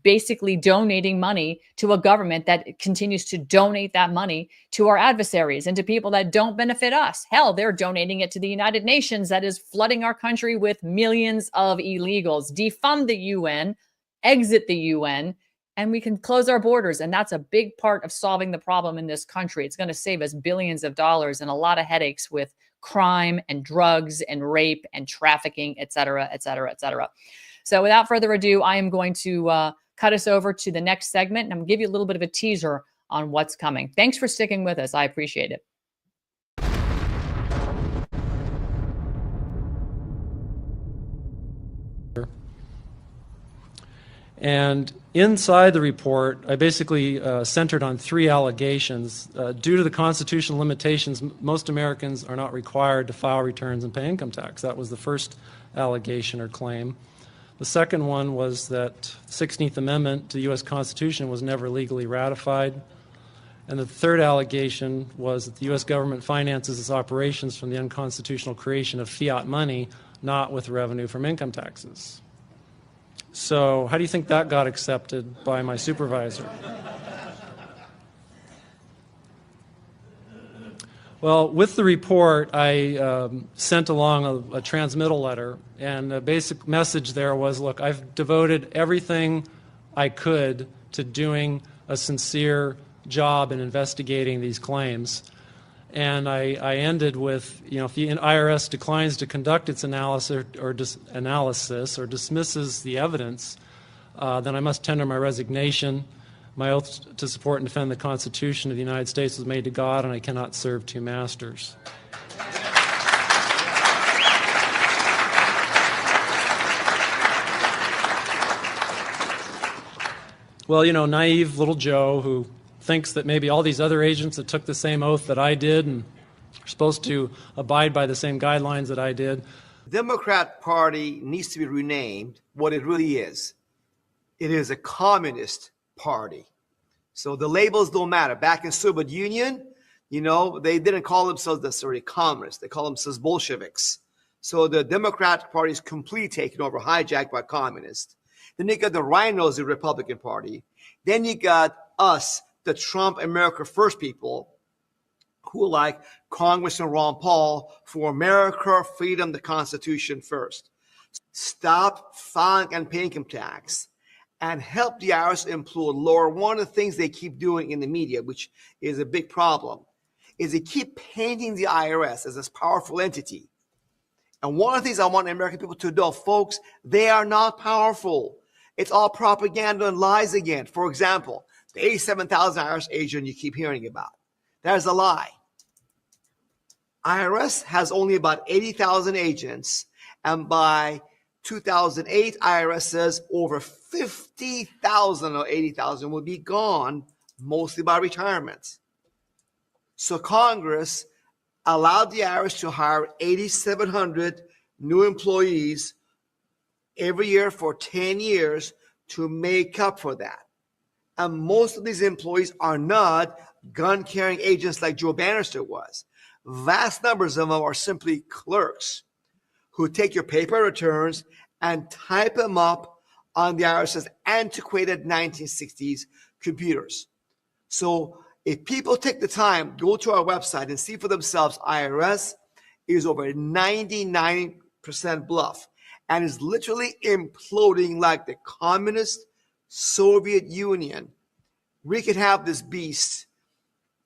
S2: basically donating money to a government that continues to donate that money to our adversaries and to people that don't benefit us. Hell, they're donating it to the United Nations that is flooding our country with millions of illegals. Defund the UN, exit the UN, and we can close our borders. And that's a big part of solving the problem in this country. It's going to save us billions of dollars and a lot of headaches with crime and drugs and rape and trafficking, et cetera, et cetera, et cetera. So without further ado, I am going to cut us over to the next segment, and I'm going to give you a little bit of a teaser on what's coming. Thanks for sticking with us. I appreciate it.
S3: And inside the report, I basically centered on 3 allegations. Due to the constitutional limitations, most Americans are not required to file returns and pay income tax. That was the first allegation or claim. The second one was that the 16th Amendment to the U.S. Constitution was never legally ratified. And the third allegation was that the U.S. government finances its operations from the unconstitutional creation of fiat money, not with revenue from income taxes. So how do you think that got accepted by my supervisor? Well, with the report, I sent along a transmittal letter, and the basic message there was, look, I've devoted everything I could to doing a sincere job in investigating these claims. And I ended with, if the IRS declines to conduct its analysis or dismisses the evidence, then I must tender my resignation. My oath to support and defend the Constitution of the United States was made to God, and I cannot serve 2 masters. Well, naive little Joe who thinks that maybe all these other agents that took the same oath that I did and are supposed to abide by the same guidelines that I did.
S4: The Democrat Party needs to be renamed what it really is. It is a communist party. So the labels don't matter. Back in Soviet Union, You know, they didn't call themselves necessarily communists. They call themselves Bolsheviks. So the Democratic Party is completely taken over, hijacked by communists. Then you got the rhinos, the Republican Party. Then you got us, the Trump America First people, who like Congressman Ron Paul for America, freedom, the Constitution first. Stop filing and paying income tax and help the IRS employ lower. One of the things they keep doing in the media, which is a big problem, is they keep painting the IRS as this powerful entity. And one of the things I want American people to know, folks, they are not powerful. It's all propaganda and lies again. For example, the 87,000 IRS agent you keep hearing about. There's a lie. IRS has only about 80,000 agents, and by 2008, IRS says over 50,000 or 80,000 will be gone, mostly by retirement. So Congress allowed the IRS to hire 8,700 new employees every year for 10 years to make up for that. And most of these employees are not gun-carrying agents like Joe Vandersteel was. Vast numbers of them are simply clerks who take your paper returns and type them up on the IRS's antiquated 1960s computers. So if people take the time, go to our website and see for themselves, IRS is over 99% bluff and is literally imploding like the communist Soviet Union. We could have this beast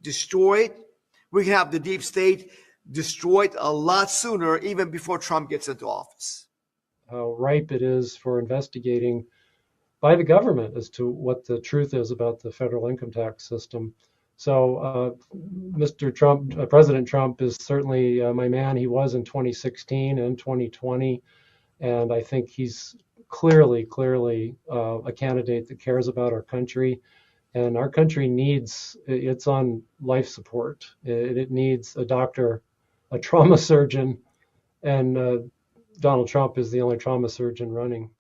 S4: destroyed. We can have the deep state destroyed a lot sooner, even before Trump gets into office.
S3: How ripe it is for investigating by the government as to what the truth is about the federal income tax system. So Mr. Trump, President Trump is certainly my man. He was in 2016 and 2020. And I think he's clearly a candidate that cares about our country. And our country it's on life support. It needs a doctor, a trauma surgeon, and Donald Trump is the only trauma surgeon running.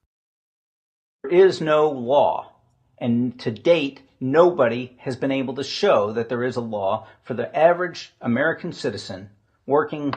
S5: There is no law, and to date, nobody has been able to show that there is a law for the average American citizen working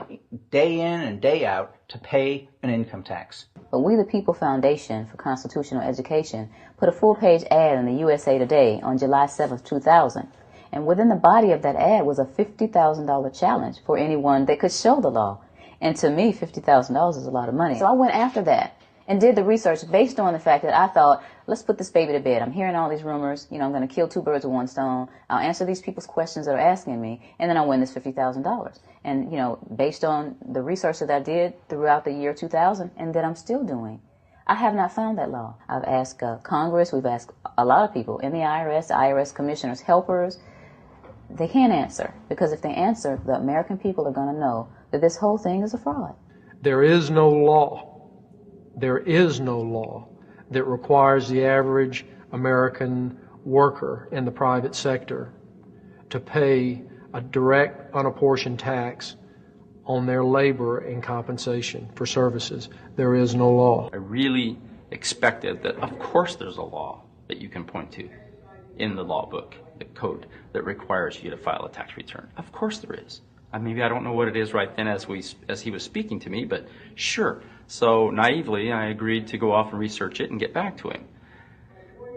S5: day in and day out to pay an income tax.
S6: But We the People Foundation for Constitutional Education put a full-page ad in the USA Today on July 7th, 2000. And within the body of that ad was a $50,000 challenge for anyone that could show the law. And to me, $50,000 is a lot of money. So I went after that and did the research based on the fact that I thought, let's put this baby to bed. I'm hearing all these rumors. I'm going to kill two birds with one stone. I'll answer these people's questions that are asking me, and then I'll win this $50,000. And, based on the research that I did throughout the year 2000 and that I'm still doing, I have not found that law. I've asked Congress. We've asked a lot of people in the IRS commissioners, helpers. They can't answer, because if they answer, the American people are going to know that this whole thing is a fraud.
S7: There is no law. There is no law that requires the average American worker in the private sector to pay a direct, unapportioned tax on their labor and compensation for services. There is no law.
S8: I really expected that, of course, there's a law that you can point to in the law book, the code that requires you to file a tax return. Of course there is. Maybe I don't know what it is right then as he was speaking to me, but sure. So naively, I agreed to go off and research it and get back to him.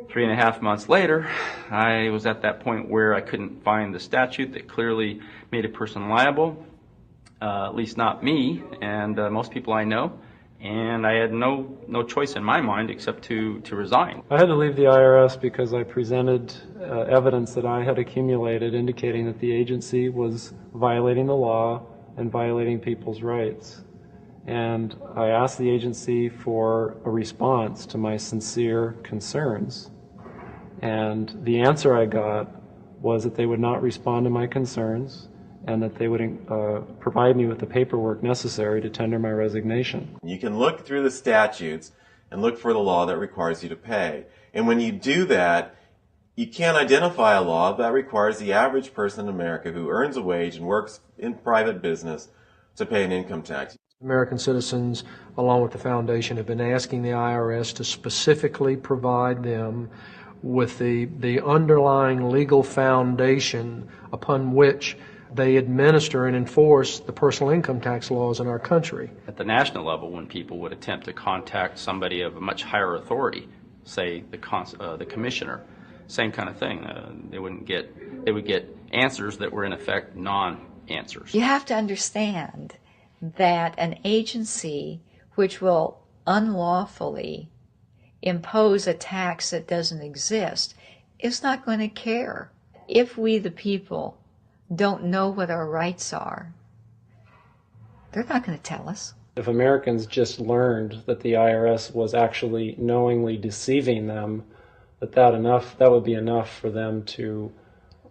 S8: 3.5 months later, I was at that point where I couldn't find the statute that clearly made a person liable, at least not me and most people I know, and I had no choice in my mind except to resign.
S3: I had to leave the IRS because I presented evidence that I had accumulated indicating that the agency was violating the law and violating people's rights. And I asked the agency for a response to my sincere concerns. And the answer I got was that they would not respond to my concerns and that they would provide me with the paperwork necessary to tender my resignation.
S9: You can look through the statutes and look for the law that requires you to pay. And when you do that, you can't identify a law that requires the average person in America who earns a wage and works in private business to pay an income tax.
S7: American citizens, along with the foundation, have been asking the IRS to specifically provide them with the underlying legal foundation upon which They administer and enforce the personal income tax laws in our country.
S8: At the national level, when people would attempt to contact somebody of a much higher authority, say the commissioner, same kind of thing. They would get answers that were in effect non-answers.
S10: You have to understand that an agency which will unlawfully impose a tax that doesn't exist is not going to care. If we, the people, don't know what our rights are, they're not going to tell us.
S3: If Americans just learned that the IRS was actually knowingly deceiving them, that would be enough for them to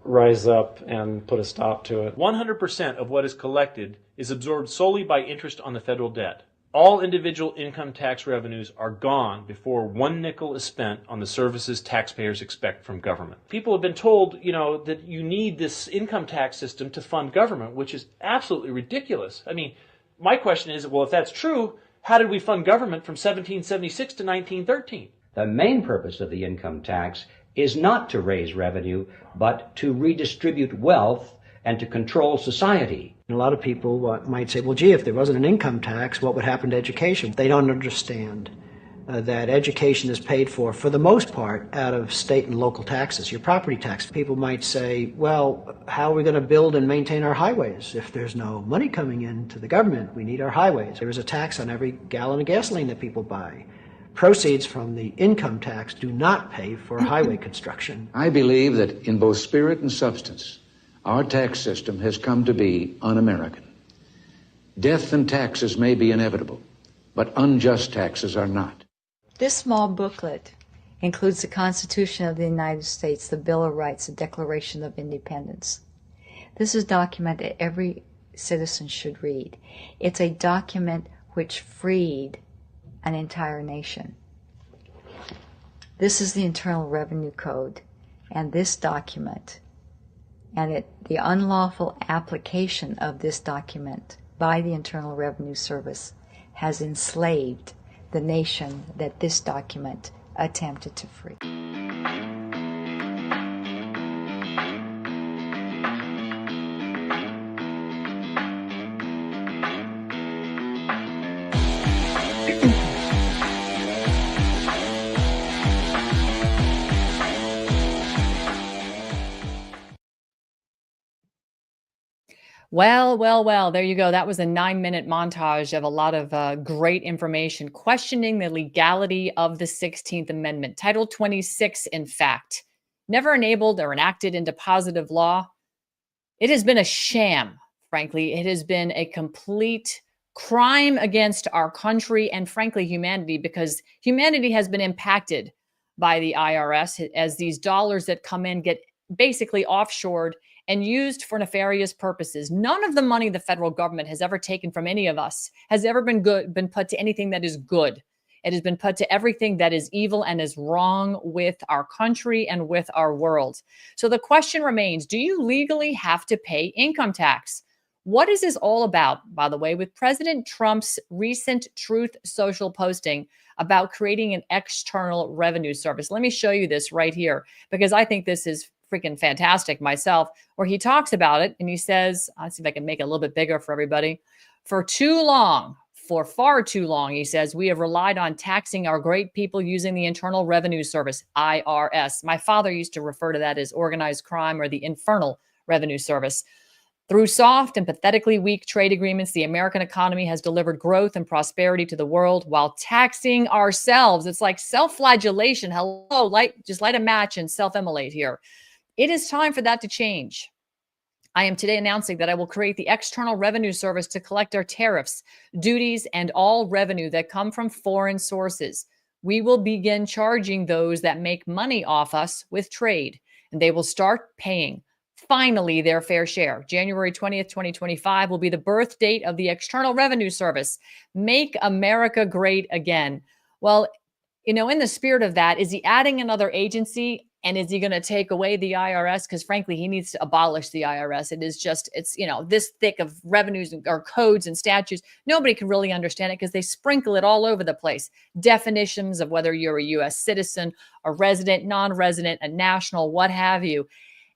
S3: rise up and put a stop to it.
S11: 100% of what is collected is absorbed solely by interest on the federal debt. All individual income tax revenues are gone before 1 nickel is spent on the services taxpayers expect from government. People have been told, that you need this income tax system to fund government, which is absolutely ridiculous. I mean, my question is, well, if that's true, how did we fund government from 1776 to 1913?
S12: The main purpose of the income tax is not to raise revenue, but to redistribute wealth and to control society.
S13: A lot of people might say, well, gee, if there wasn't an income tax, what would happen to education? They don't understand that education is paid for the most part, out of state and local taxes, your property tax. People might say, well, how are we going to build and maintain our highways if there's no money coming into the government? We need our highways. There is a tax on every gallon of gasoline that people buy. Proceeds from the income tax do not pay for highway construction.
S14: I believe that in both spirit and substance, our tax system has come to be un-American. Death and taxes may be inevitable, but unjust taxes are not.
S10: This small booklet includes the Constitution of the United States, the Bill of Rights, the Declaration of Independence. This is a document that every citizen should read. It's a document which freed an entire nation. This is the Internal Revenue Code, and this document, and the unlawful application of this document by the Internal Revenue Service has enslaved the nation that this document attempted to free.
S2: Well, there you go. That was a 9-minute montage of a lot of great information questioning the legality of the 16th Amendment. Title 26, in fact, never enabled or enacted into positive law. It has been a sham, frankly. It has been a complete crime against our country and, frankly, humanity, because humanity has been impacted by the IRS as these dollars that come in get basically offshored and used for nefarious purposes. None of the money the federal government has ever taken from any of us has ever been put to anything that is good. It has been put to everything that is evil and is wrong with our country and with our world. So the question remains, do you legally have to pay income tax? What is this all about, by the way, with President Trump's recent Truth Social posting about creating an external revenue service? Let me show you this right here, because I think this is freaking fantastic myself, where he talks about it and he says, let's see if I can make it a little bit bigger for everybody. For far too long, he says, we have relied on taxing our great people using the Internal Revenue Service, IRS. My father used to refer to that as organized crime or the Infernal Revenue Service. Through soft and pathetically weak trade agreements, the American economy has delivered growth and prosperity to the world while taxing ourselves. It's like self-flagellation. Hello, just light a match and self-immolate here. It is time for that to change. I am today announcing that I will create the External Revenue Service to collect our tariffs, duties, and all revenue that come from foreign sources. We will begin charging those that make money off us with trade, and they will start paying, finally, their fair share. January 20th, 2025 will be the birth date of the External Revenue Service. Make America great again. Well, in the spirit of that, is he adding another agency? And is he going to take away the IRS? Because frankly, he needs to abolish the IRS. It's this thick of revenues or codes and statutes. Nobody can really understand it because they sprinkle it all over the place. Definitions of whether you're a U.S. citizen, a resident, non-resident, a national, what have you.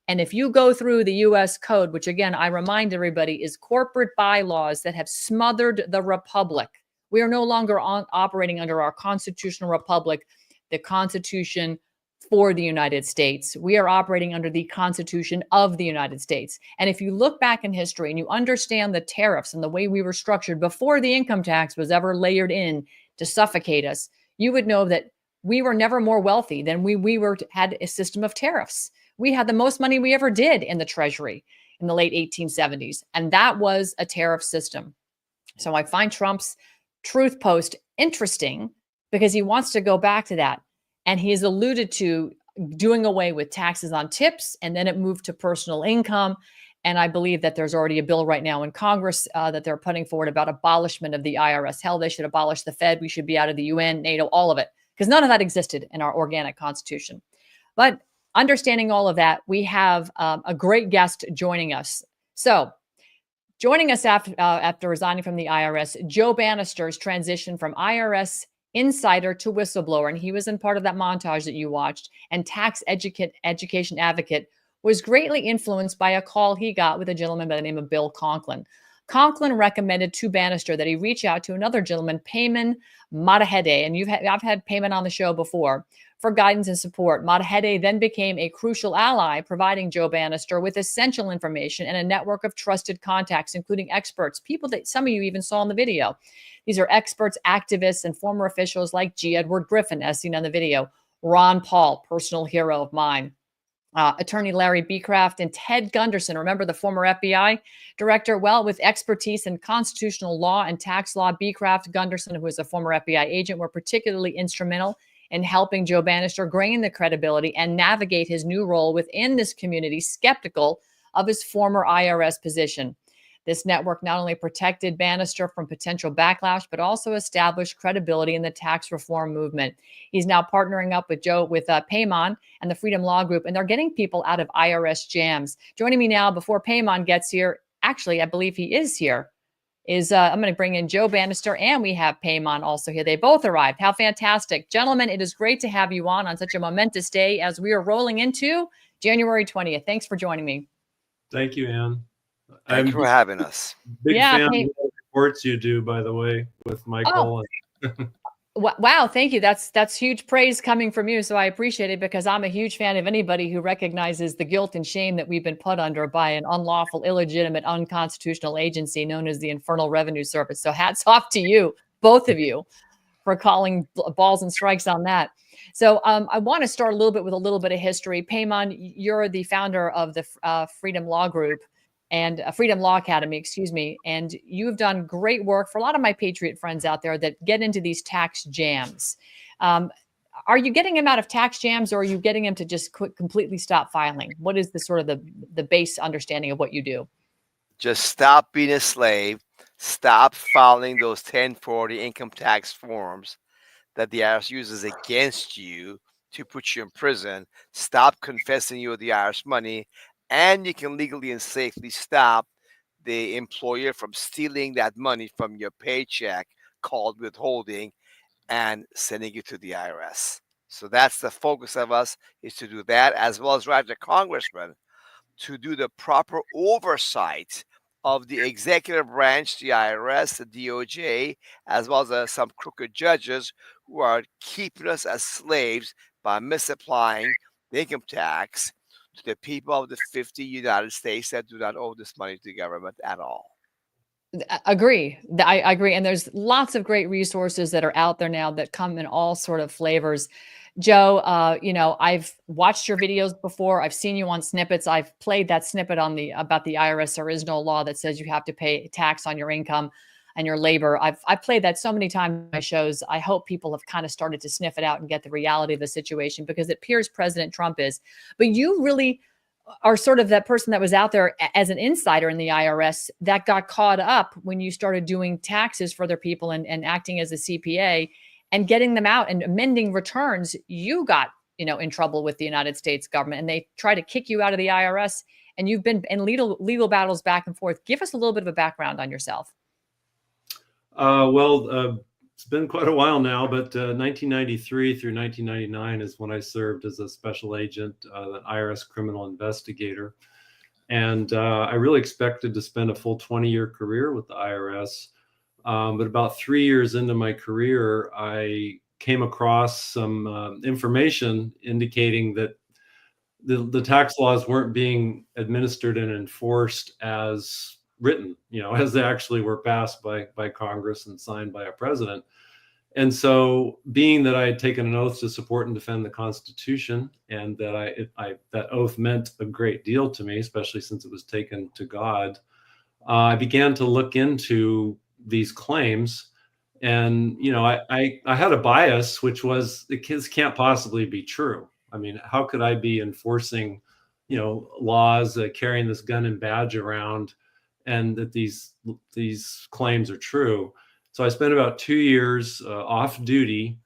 S2: And if you go through the US code, which again, I remind everybody is corporate bylaws that have smothered the republic. We are no longer operating under our constitutional republic, the Constitution for the United States. We are operating under the Constitution of the United States. And if you look back in history and you understand the tariffs and the way we were structured before the income tax was ever layered in to suffocate us, you would know that we were never more wealthy than we had a system of tariffs. We had the most money we ever did in the Treasury in the late 1870s, and that was a tariff system. So I find Trump's truth post interesting because he wants to go back to that. And he has alluded to doing away with taxes on tips, and then it moved to personal income. And I believe that there's already a bill right now in Congress that they're putting forward about abolishment of the IRS. Hell, they should abolish the Fed. We should be out of the UN, NATO, all of it, because none of that existed in our organic constitution. But understanding all of that, we have a great guest joining us. So joining us after resigning from the IRS, Joe Bannister's transition from IRS insider to whistleblower, and he was in part of that montage that you watched, and tax education advocate, was greatly influenced by a call he got with a gentleman by the name of Bill Conklin. Conklin recommended to Bannister that he reach out to another gentleman, Payman Mottahedeh, and I've had Payman on the show before, for guidance and support. Mottahedeh then became a crucial ally, providing Joe Bannister with essential information and a network of trusted contacts, including experts, people that some of you even saw in the video. These are experts, activists, and former officials like G. Edward Griffin, as seen on the video, Ron Paul, personal hero of mine, attorney Larry Beecraft, and Ted Gunderson, remember the former FBI director? Well, with expertise in constitutional law and tax law, Beecraft, Gunderson, who was a former FBI agent, were particularly instrumental in helping Joe Bannister gain the credibility and navigate his new role within this community, skeptical of his former IRS position. This network not only protected Bannister from potential backlash, but also established credibility in the tax reform movement. He's now partnering up with Payman and the Freedom Law Group, and they're getting people out of IRS jams. Joining me now, before Payman gets here, actually, I believe he is here, I'm going to bring in Joe Bannister, and we have Payman also here. They both arrived. How fantastic. Gentlemen, it is great to have you on such a momentous day as we are rolling into January 20th. Thanks for joining me.
S15: Thank you, Ann.
S16: Thank you for having us.
S15: Big fan of the reports you do, by the way, with Michael.
S2: Oh. Wow, thank you. That's huge praise coming from you. So I appreciate it, because I'm a huge fan of anybody who recognizes the guilt and shame that we've been put under by an unlawful, illegitimate, unconstitutional agency known as the Internal Revenue Service. So hats off to you, both of you, for calling balls and strikes on that. So I want to start a little bit with a little bit of history. Payman, you're the founder of the Freedom Law Group and Freedom Law Academy, excuse me. And you've done great work for a lot of my Patriot friends out there that get into these tax jams. Are you getting them out of tax jams, or are you getting them to just completely stop filing? What is the sort of the base understanding of what you do?
S16: Just stop being a slave. Stop filing those 1040 income tax forms that the IRS uses against you to put you in prison. Stop confessing you owe the IRS money, and you can legally and safely stop the employer from stealing that money from your paycheck, called withholding, and sending it to the IRS. So that's the focus of us, is to do that, as well as drive the congressman to do the proper oversight of the executive branch, the IRS, the DOJ, as well as some crooked judges who are keeping us as slaves by misapplying the income tax to the people of the 50 United States that do not owe this money to the government at all.
S2: I agree. And there's lots of great resources that are out there now that come in all sort of flavors. Joe, I've watched your videos before. I've seen you on snippets. I've played that snippet about the IRS. There is no law that says you have to pay tax on your income and your labor. I've played that so many times in my shows. I hope people have kind of started to sniff it out and get the reality of the situation, because it appears President Trump is. But you really are sort of that person that was out there as an insider in the IRS that got caught up when you started doing taxes for other people and acting as a CPA and getting them out and amending returns. You got, in trouble with the United States government, and they try to kick you out of the IRS, and you've been in legal battles back and forth. Give us a little bit of a background on yourself.
S15: it's been quite a while now, but 1993 through 1999 is when I served as a special agent, an IRS criminal investigator. And I really expected to spend a full 20-year career with the IRS. But about 3 years into my career, I came across some information indicating that the tax laws weren't being administered and enforced as written, as they actually were passed by Congress and signed by a president. And so, being that I had taken an oath to support and defend the Constitution, and that that oath meant a great deal to me, especially since it was taken to God, I began to look into these claims. And I had a bias, which was the kids can't possibly be true. I mean, how could I be enforcing, laws, carrying this gun and badge around, and that these claims are true? So I spent about 2 years off duty,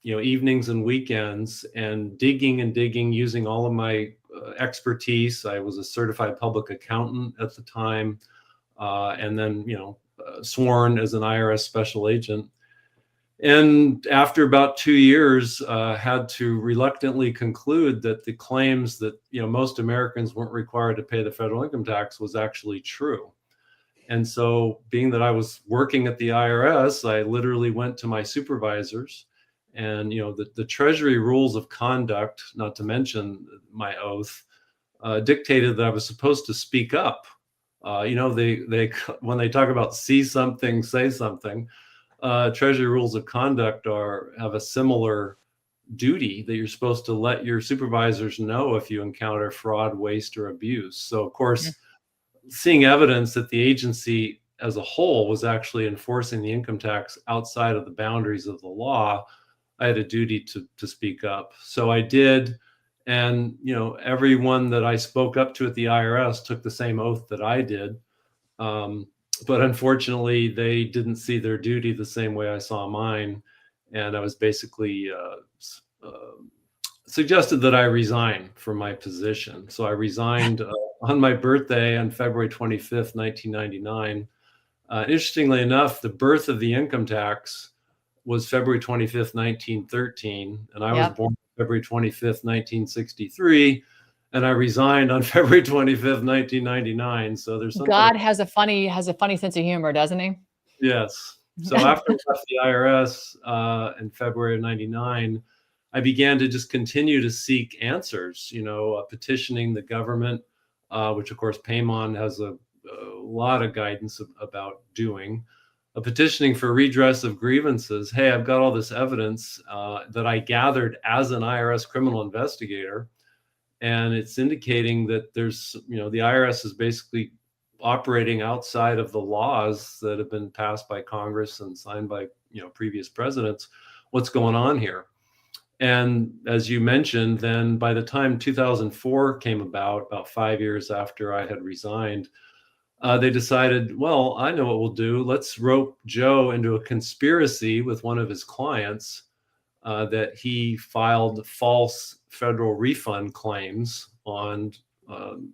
S15: evenings and weekends, and digging, using all of my expertise. I was a certified public accountant at the time, and then, sworn as an IRS special agent. And after about 2 years, had to reluctantly conclude that the claims that, most Americans weren't required to pay the federal income tax was actually true. And so, being that I was working at the IRS, I literally went to my supervisors, and the Treasury rules of conduct, not to mention my oath, dictated that I was supposed to speak up. They when they talk about see something, say something. Treasury rules of conduct have a similar duty that you're supposed to let your supervisors know if you encounter fraud, waste, or abuse. So, of course, seeing evidence that the agency as a whole was actually enforcing the income tax outside of the boundaries of the law, I had a duty to speak up. So I did. And, everyone that I spoke up to at the IRS took the same oath that I did. But unfortunately, they didn't see their duty the same way I saw mine. And I was basically suggested that I resign from my position. So I resigned on my birthday on February 25th, 1999. Interestingly enough, the birth of the income tax was February 25th, 1913. And I was born February 25th, 1963. And I resigned on February 25th, 1999. So there's something.
S2: God has a funny sense of humor, doesn't he?
S15: Yes. So after I left the IRS in February of 99, I began to just continue to seek answers, petitioning the government, which of course Paymon has a lot of guidance about doing, petitioning for redress of grievances. Hey, I've got all this evidence that I gathered as an IRS criminal investigator, and it's indicating that there's, the IRS is basically operating outside of the laws that have been passed by Congress and signed by, previous presidents. What's going on here? And as you mentioned, then by the time 2004 came about 5 years after I had resigned, they decided, well, I know what we'll do. Let's rope Joe into a conspiracy with one of his clients that he filed false federal refund claims on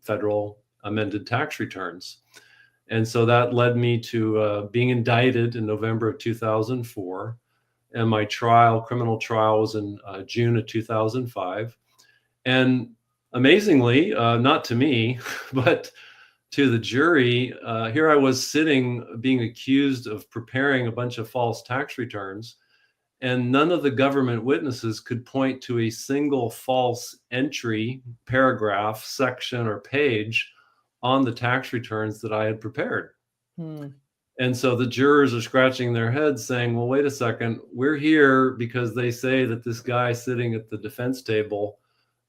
S15: federal amended tax returns. And so that led me to being indicted in November of 2004. And my criminal trial was in June of 2005. And amazingly, not to me, but to the jury, here I was sitting being accused of preparing a bunch of false tax returns. And none of the government witnesses could point to a single false entry, paragraph, section, or page on the tax returns that I had prepared. And so the jurors are scratching their heads saying, well, wait a second, we're here because they say that this guy sitting at the defense table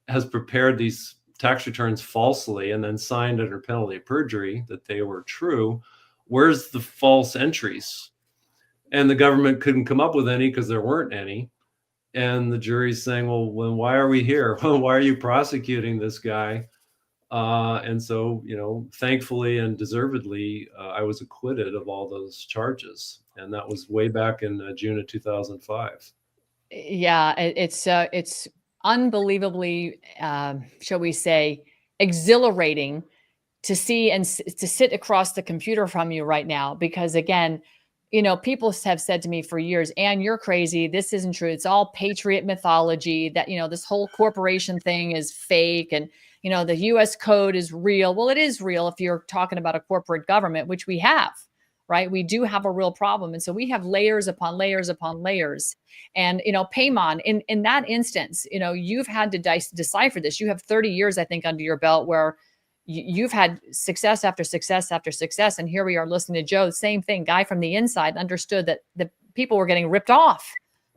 S15: has prepared these tax returns falsely and then signed under penalty of perjury that they were true. Where's the false entries? And the government couldn't come up with any because there weren't any. And the jury's saying, well, why are we here? Why are you prosecuting this guy? And so, thankfully and deservedly, I was acquitted of all those charges. And that was way back in June of 2005.
S2: Yeah, it's unbelievably, shall we say, exhilarating to see and to sit across the computer from you right now. Because again, people have said to me for years, "And you're crazy. This isn't true. It's all patriot mythology that, this whole corporation thing is fake. And, the US code is real." Well, it is real if you're talking about a corporate government, which we have, right? We do have a real problem. And so we have layers upon layers upon layers. And, Paymon, in that instance, you've had to decipher this. You have 30 years, I think, under your belt where you've had success after success after success. And here we are listening to Joe, same thing, guy from the inside understood that the people were getting ripped off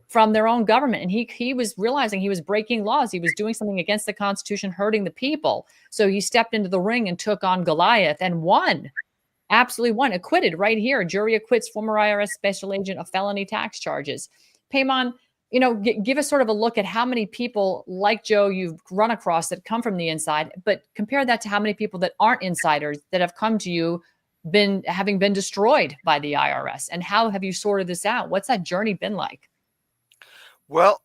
S2: from their own government. And he was realizing he was breaking laws. He was doing something against the Constitution, hurting the people. So he stepped into the ring and took on Goliath and won. Absolutely won. Acquitted right here. Jury acquits former IRS special agent of felony tax charges. Paymon, give us sort of a look at how many people like Joe you've run across that come from the inside, but compare that to how many people that aren't insiders that have come to you having been destroyed by the IRS. And how have you sorted this out? What's that journey been like?
S16: Well,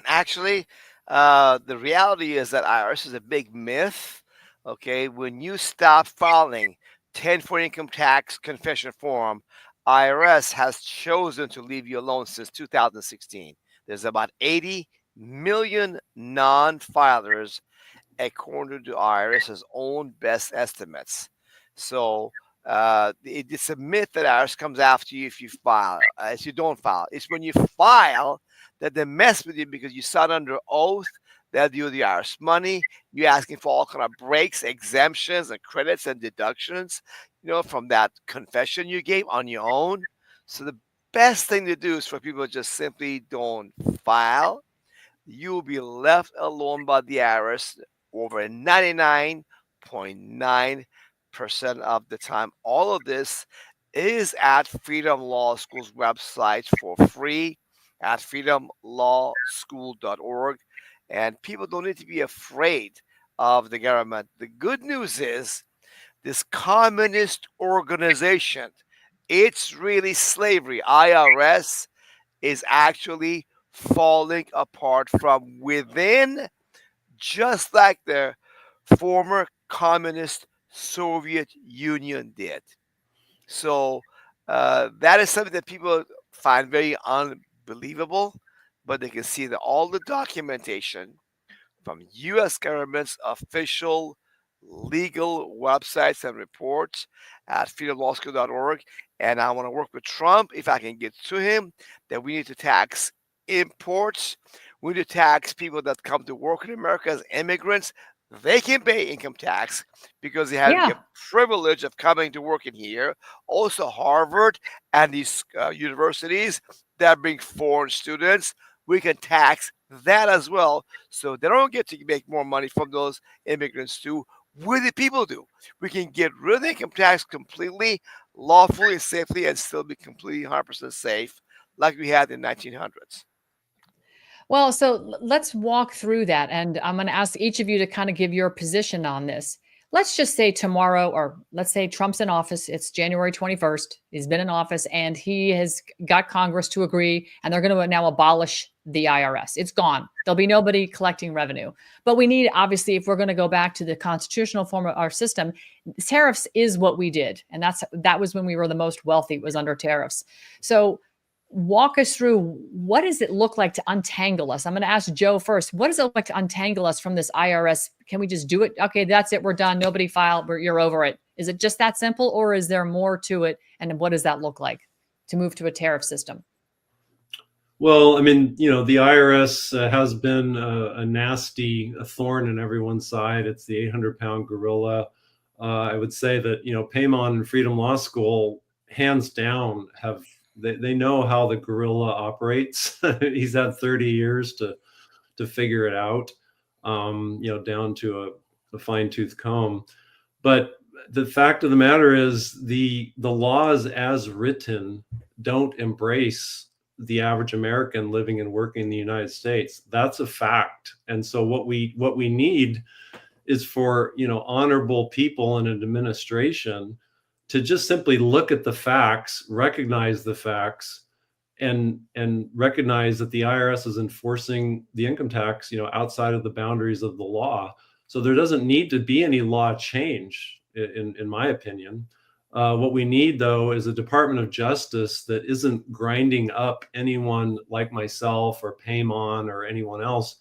S16: actually, the reality is that IRS is a big myth. Okay, when you stop filing 1040 income tax confession form, IRS has chosen to leave you alone since 2016. There's about 80 million non-filers according to IRS's own best estimates. So it's a myth that IRS comes after you if you file, if you don't file. It's when you file that they mess with you because you signed under oath. They'll deal with the IRS money. You're asking for all kind of breaks, exemptions, and credits and deductions, from that confession you gave on your own. So the best thing to do is for people to just simply don't file. You will be left alone by the IRS over 99.9% of the time. All of this is at Freedom Law School's website for free at freedomlawschool.org. And people don't need to be afraid of the government. The good news is this communist organization, it's really slavery. IRS is actually falling apart from within, just like the former communist Soviet Union did. So that is something that people find very unbelievable, but they can see that all the documentation from U.S. government's official legal websites and reports at freedomlawschool.org. And I want to work with Trump, if I can get to him, that we need to tax imports. We need to tax people that come to work in America as immigrants. They can pay income tax because they have the privilege of coming to work in here. Also, Harvard and these universities that bring foreign students, we can tax that as well. So they don't get to make more money from those immigrants too. We the people do. We can get rid of the income tax completely, lawfully and safely, and still be completely 100% safe like we had in the 1900s.
S2: Well, so let's walk through that. And I'm going to ask each of you to kind of give your position on this. Let's just say tomorrow, or let's say Trump's in office. It's January 21st. He's been in office and he has got Congress to agree, and they're going to now abolish the IRS. It's gone. There'll be nobody collecting revenue. But we need, obviously, if we're going to go back to the constitutional form of our system, tariffs is what we did. And that was when we were the most wealthy, was under tariffs. So walk us through, what does it look like to untangle us? I'm going to ask Joe first. What does it look like to untangle us from this IRS? Can we just do it? Okay, that's it. We're done. Nobody filed. You're over it. Is it just that simple, or is there more to it? And what does that look like to move to a tariff system?
S15: Well, I mean, the IRS has been a nasty thorn in everyone's side. It's the 800-pound gorilla. I would say that, Paymon and Freedom Law School, hands down, they know how the gorilla operates. He's had 30 years to figure it out, down to a fine-tooth comb. But the fact of the matter is the laws as written don't embrace the average American living and working in the United States. That's a fact. And so what we need is for, honorable people in an administration to just simply look at the facts, recognize the facts, and recognize that the IRS is enforcing the income tax, outside of the boundaries of the law. So there doesn't need to be any law change, in my opinion. What we need, though, is a Department of Justice that isn't grinding up anyone like myself or Paymon or anyone else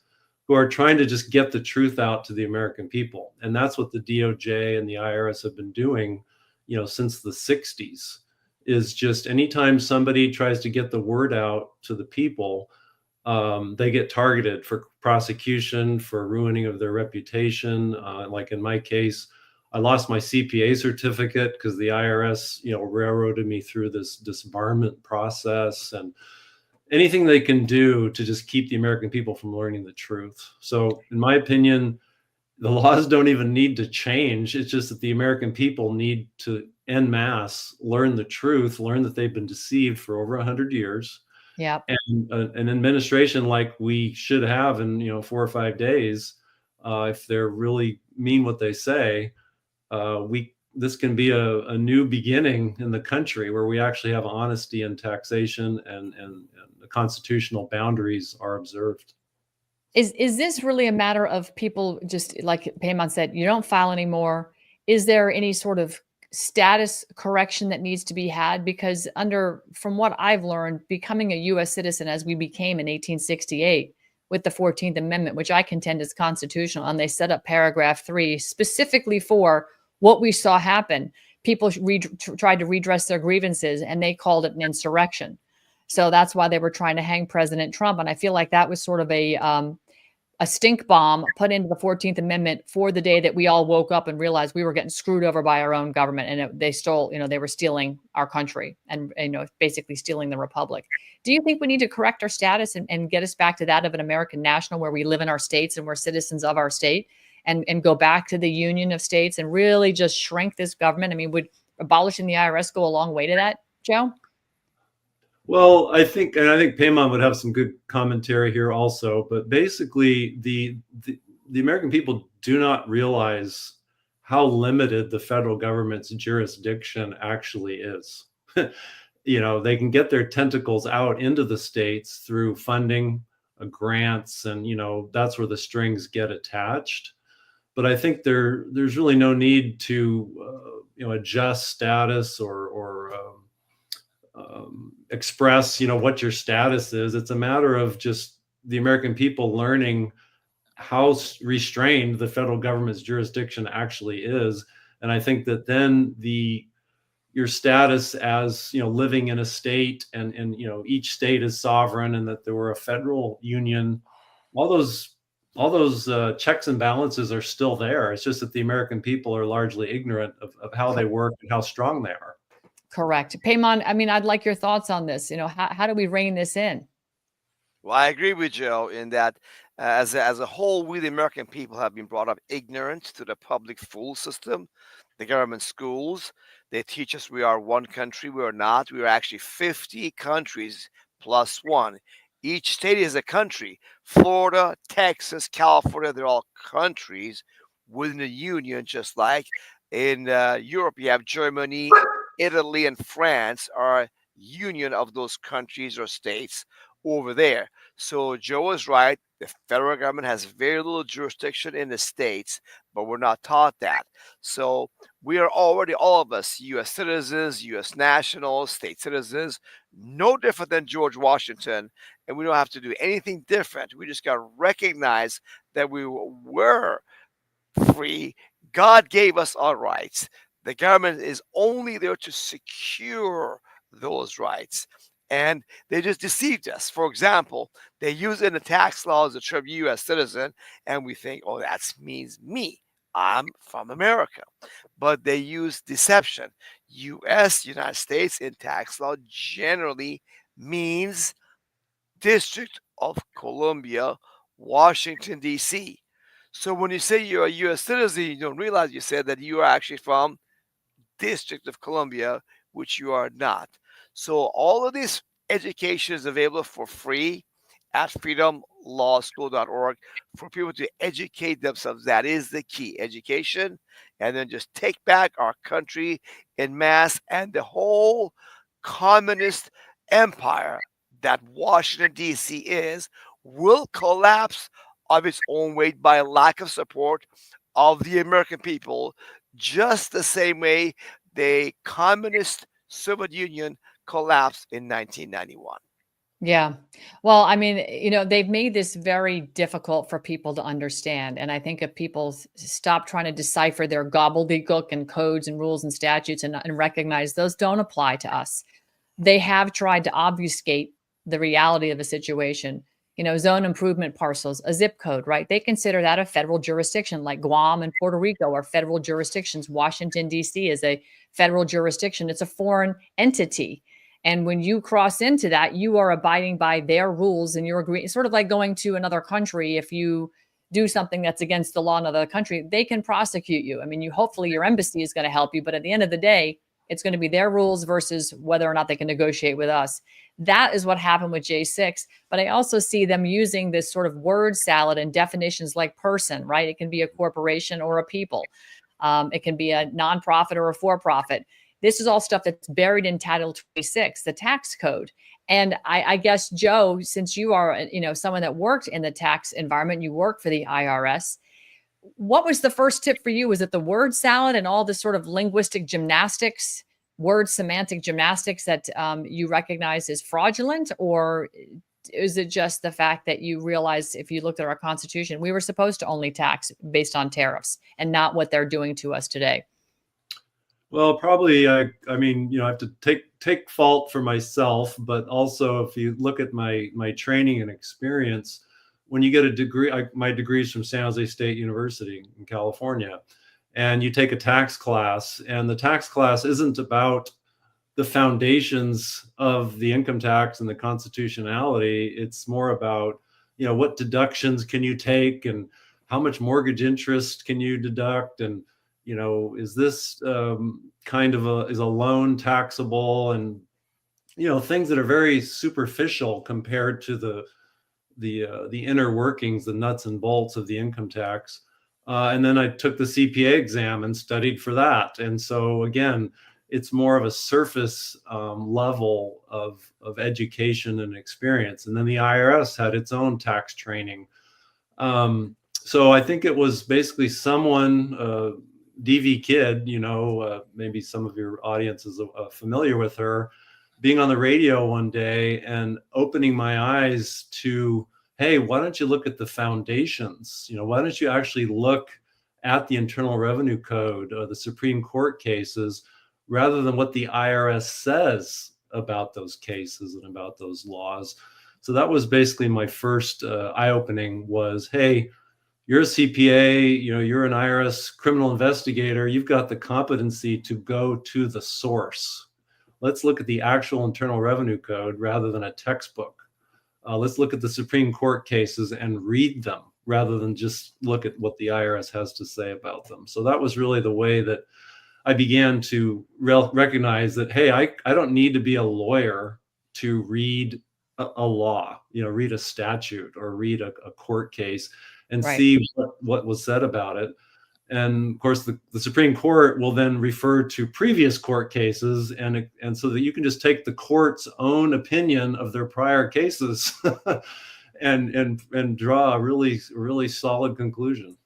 S15: who are trying to just get the truth out to the American people. And that's what the DOJ and the IRS have been doing, since the 60s, is just anytime somebody tries to get the word out to the people, they get targeted for prosecution, for ruining of their reputation. Like in my case, I lost my CPA certificate because the IRS, railroaded me through this disbarment process, and anything they can do to just keep the American people from learning the truth. So in my opinion, the laws don't even need to change. It's just that the American people need to en masse learn the truth, learn that they've been deceived for over 100 years.
S2: Yeah.
S15: And an administration like we should have in 4 or 5 days, if they're really mean what they say, this can be a new beginning in the country where we actually have honesty in taxation and the constitutional boundaries are observed.
S2: Is this really a matter of people, just like Paymon said, you don't file anymore? Is there any sort of status correction that needs to be had? Because from what I've learned, becoming a U.S. citizen as we became in 1868 with the 14th Amendment, which I contend is constitutional, and they set up paragraph 3 specifically for what we saw happen. People tried to redress their grievances, and they called it an insurrection. So that's why they were trying to hang President Trump. And I feel like that was sort of a stink bomb put into the 14th Amendment for the day that we all woke up and realized we were getting screwed over by our own government. And they stole, they were stealing our country and, basically stealing the republic. Do you think we need to correct our status and get us back to that of an American national, where we live in our states and we're citizens of our state, and go back to the Union of States and really just shrink this government? I mean, would abolishing the IRS go a long way to that, Joe?
S15: Well, I think Paymon would have some good commentary here also, but basically the American people do not realize how limited the federal government's jurisdiction actually is. They can get their tentacles out into the states through funding, grants, and that's where the strings get attached. But I think there's really no need to adjust status or express what your status is. It's a matter of just the American people learning how restrained the federal government's jurisdiction actually is. And I think that then your status as living in a state and each state is sovereign, and that there were a federal union, all those checks and balances are still there. It's just that the American people are largely ignorant of how they work and how strong they are.
S2: Correct. Paymon, I mean, I'd like your thoughts on this. How do we rein this in?
S16: Well, I agree with Joe in that as a whole, we, the American people, have been brought up ignorant to the public school system, the government schools. They teach us we are one country. We are not. We are actually 50 countries plus one. Each state is a country. Florida, Texas, California, they're all countries within the union, just like in Europe, you have Germany, Italy, and France are union of those countries or states over there. So Joe is right. The federal government has very little jurisdiction in the states, but we're not taught that. So we are already, all of us, U.S. citizens, U.S. nationals, state citizens, no different than George Washington, and we don't have to do anything different. We just got to recognize that we were free. God gave us our rights. The government is only there to secure those rights. And they just deceived us. For example, they use in the tax laws the term U.S. citizen, and we think, oh, that means me. I'm from America. But they use deception. U.S., United States, in tax law generally means District of Columbia, Washington, D.C. So when you say you're a U.S. citizen, you don't realize you said that you are actually from District of Columbia, which you are not. So all of this education is available for free at freedomlawschool.org for people to educate themselves. That is the key, education, and then just take back our country en masse, and the whole communist empire that Washington, D.C. is will collapse of its own weight by lack of support of the American people, just the same way the communist Soviet Union collapsed in 1991.
S2: Yeah. Well, I mean, they've made this very difficult for people to understand. And I think if people stop trying to decipher their gobbledygook and codes and rules and statutes and recognize those don't apply to us, they have tried to obfuscate the reality of the situation. Zone improvement parcels, a zip code, right? They consider that a federal jurisdiction, like Guam and Puerto Rico are federal jurisdictions. Washington, D.C. is a federal jurisdiction. It's a foreign entity. And when you cross into that, you are abiding by their rules and you're agreeing, sort of like going to another country. If you do something that's against the law in another country, they can prosecute you. I mean, hopefully your embassy is going to help you, but at the end of the day, it's going to be their rules versus whether or not they can negotiate with us. That is what happened with J6. But I also see them using this sort of word salad and definitions like person, right? It can be a corporation or a people. It can be a nonprofit or a for-profit. This is all stuff that's buried in Title 26, the tax code. And I guess, Joe, since you are, someone that worked in the tax environment, you work for the IRS, what was the first tip for you? Was it the word salad and all this sort of linguistic gymnastics, word semantic gymnastics that you recognize as fraudulent? Or is it just the fact that you realize if you looked at our Constitution, we were supposed to only tax based on tariffs and not what they're doing to us today?
S15: Well, probably, I mean, I have to take fault for myself, but also if you look at my training and experience, when you get a degree, my degree is from San Jose State University in California, and you take a tax class, and the tax class isn't about the foundations of the income tax and the constitutionality. It's more about, what deductions can you take and how much mortgage interest can you deduct, and is this kind of is a loan taxable, and things that are very superficial compared to the inner workings, the nuts and bolts of the income tax. And then I took the CPA exam and studied for that. And so again, it's more of a surface level of education and experience. And then the IRS had its own tax training. So I think it was basically someone, DV Kid, maybe some of your audience is familiar with her, being on the radio one day and opening my eyes to, hey, why don't you look at the foundations? Why don't you actually look at the Internal Revenue Code or the Supreme Court cases rather than what the IRS says about those cases and about those laws? So that was basically my first eye-opening was, hey, you're a CPA, you're an IRS criminal investigator. You've got the competency to go to the source. Let's look at the actual Internal Revenue Code rather than a textbook. Let's look at the Supreme Court cases and read them rather than just look at what the IRS has to say about them. So that was really the way that I began to recognize that, hey, I don't need to be a lawyer to read a law, read a statute or read a court case and
S2: Right.
S15: see what was said about it. And of course, the Supreme Court will then refer to previous court cases, and so that you can just take the court's own opinion of their prior cases and draw a really solid conclusion.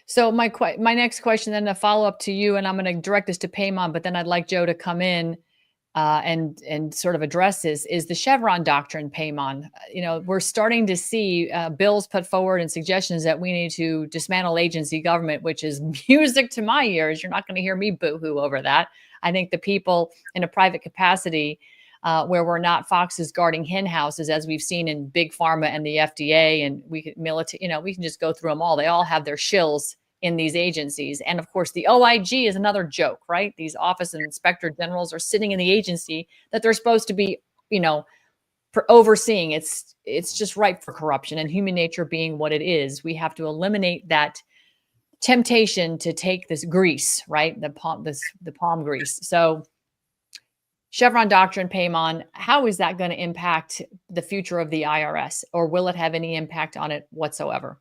S2: So my next question, then a follow up to you, and I'm going to direct this to Paymon, but then I'd like Joe to come in and sort of address this, is the Chevron doctrine, Paymon. We're starting to see bills put forward and suggestions that we need to dismantle agency government, which is music to my ears. You're not going to hear me boo-hoo over that. I think the people in a private capacity where we're not foxes guarding hen houses, as we've seen in Big Pharma and the FDA, and we can just go through them all. They all have their shills in these agencies. And of course, the OIG is another joke, right? These Office of Inspector Generals are sitting in the agency that they're supposed to be, for overseeing. It's just ripe for corruption, and human nature being what it is, we have to eliminate that temptation to take this grease, right? The palm grease. So Chevron doctrine, Paymon, how is that going to impact the future of the IRS, or will it have any impact on it whatsoever?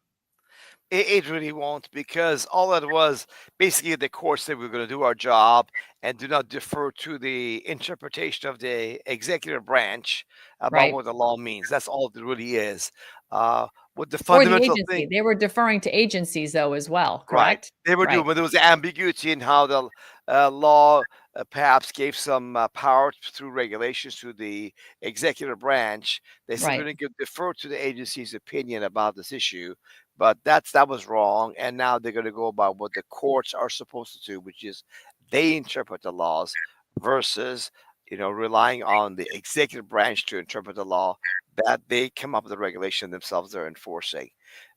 S16: It really won't, because all that was basically the court said we're going to do our job and do not defer to the interpretation of the executive branch about
S2: Right.
S16: what the law means. That's all it really is. What the
S2: Or the
S16: fundamental
S2: agency.
S16: thing.
S2: They were deferring to agencies, though, as well,
S16: Right.
S2: correct?
S16: They were doing,
S2: Right.
S16: but there was ambiguity in how the law perhaps gave some power through regulations to the executive branch. They said we're
S2: Right.
S16: going to defer to the agency's opinion about this issue, but that was wrong. And now they're going to go about what the courts are supposed to do, which is they interpret the laws versus relying on the executive branch to interpret the law that they come up with the regulation themselves they're enforcing.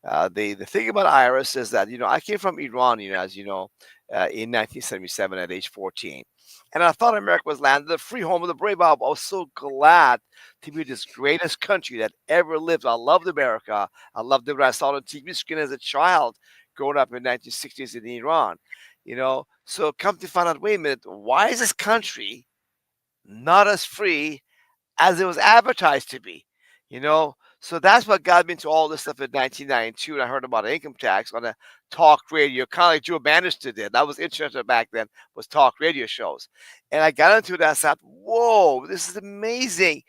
S16: The thing about IRS is that I came from Iran, as you know, in 1977 at age 14, and I thought America was landed the free home of the brave. I was so glad to be this greatest country that ever lived. I loved America. I loved it when I saw it on TV screen as a child growing up in 1960s in Iran. So come to find out, wait a minute, why is this country not as free as it was advertised to be? So that's what got me into all this stuff in 1992. And I heard about income tax on a talk radio, kind of like Joe Bannister did. That was interesting back then, was talk radio shows. And I got into it and I thought, whoa, this is amazing.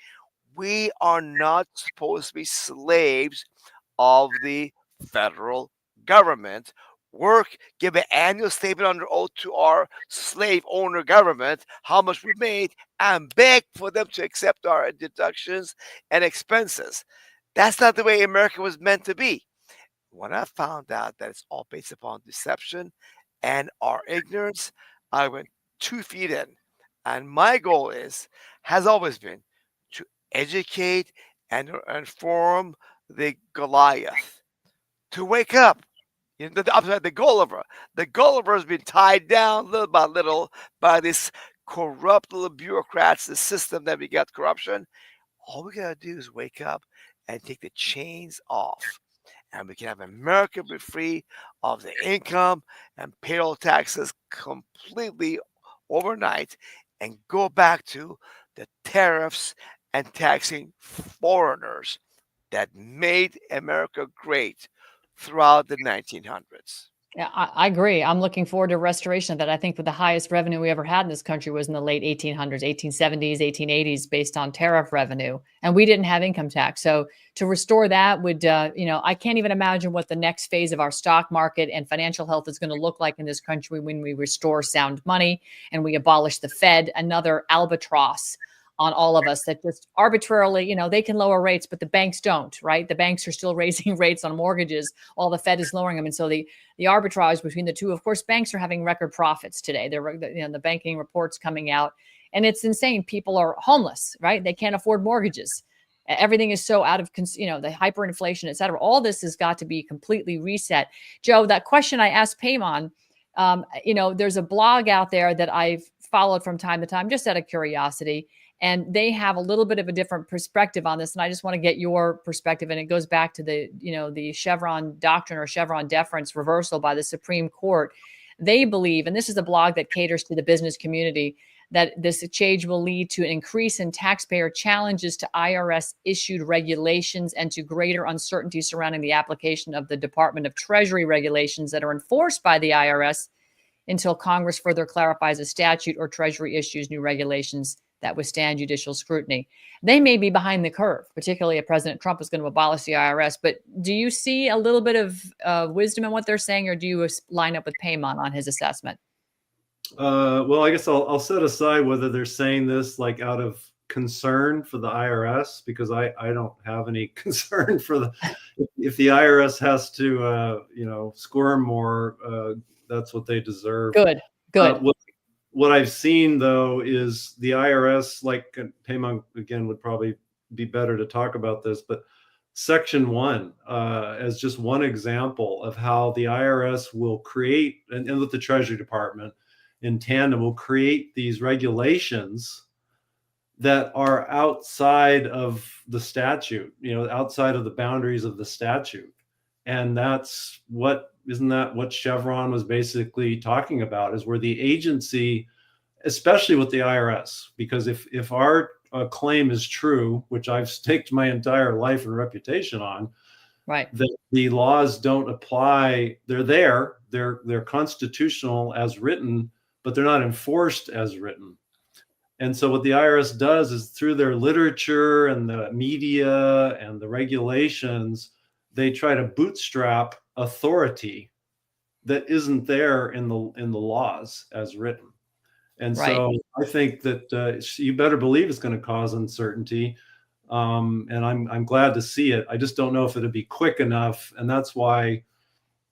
S16: We are not supposed to be slaves of the federal government. Work, give an annual statement under oath to our slave owner government, how much we made, and beg for them to accept our deductions and expenses. That's not the way America was meant to be. When I found out that it's all based upon deception and our ignorance, I went 2 feet in. And my goal has always been to educate and inform the Goliath to wake up. The Gulliver. The Gulliver has been tied down little by little by this corrupt little bureaucrats, the system that we got corruption. All we gotta do is wake up and take the chains off. And we can have America be free of the income and payroll taxes completely overnight and go back to the tariffs and taxing foreigners that made America great throughout the 1900s.
S2: Yeah, I agree. I'm looking forward to restoration of that. I think that the highest revenue we ever had in this country was in the late 1800s, 1870s, 1880s, based on tariff revenue, and we didn't have income tax. So to restore that would, I can't even imagine what the next phase of our stock market and financial health is going to look like in this country when we restore sound money and we abolish the Fed, another albatross on all of us that just arbitrarily, they can lower rates, but the banks don't, right? The banks are still raising rates on mortgages while the Fed is lowering them. And so the arbitrage between the two, of course, banks are having record profits today. The banking reports coming out, and it's insane. People are homeless, right? They can't afford mortgages. Everything is so out of, the hyperinflation, et cetera. All this has got to be completely reset. Joe, that question I asked Paymon, there's a blog out there that I've followed from time to time, just out of curiosity. And they have a little bit of a different perspective on this. And I just want to get your perspective. And it goes back to the Chevron doctrine or Chevron deference reversal by the Supreme Court. They believe, and this is a blog that caters to the business community, that this change will lead to an increase in taxpayer challenges to IRS issued regulations and to greater uncertainty surrounding the application of the Department of Treasury regulations that are enforced by the IRS until Congress further clarifies a statute or Treasury issues new regulations that withstand judicial scrutiny. They may be behind the curve, particularly if President Trump is going to abolish the IRS. But do you see a little bit of wisdom in what they're saying, or do you line up with Paymon on his assessment?
S15: Well, I guess I'll set aside whether they're saying this like out of concern for the IRS, because I don't have any concern for if the IRS has to squirm more, that's what they deserve.
S2: Good.
S15: What I've seen, though, is the IRS, like Paymon, again, would probably be better to talk about this, but Section 1 as just one example of how the IRS will create, and with the Treasury Department in tandem, will create these regulations that are outside of the statute, outside of the boundaries of the statute. And isn't that what Chevron was basically talking about, is where the agency, especially with the IRS, because if our claim is true, which I've staked my entire life and reputation on,
S2: right,
S15: that the laws don't apply. They're constitutional as written, but they're not enforced as written. And so what the IRS does is through their literature and the media and the regulations, they try to bootstrap authority that isn't there in the laws as written. And
S2: Right.
S15: so I think that you better believe it's going to cause uncertainty. And I'm glad to see it. I just don't know if it'll be quick enough. And that's why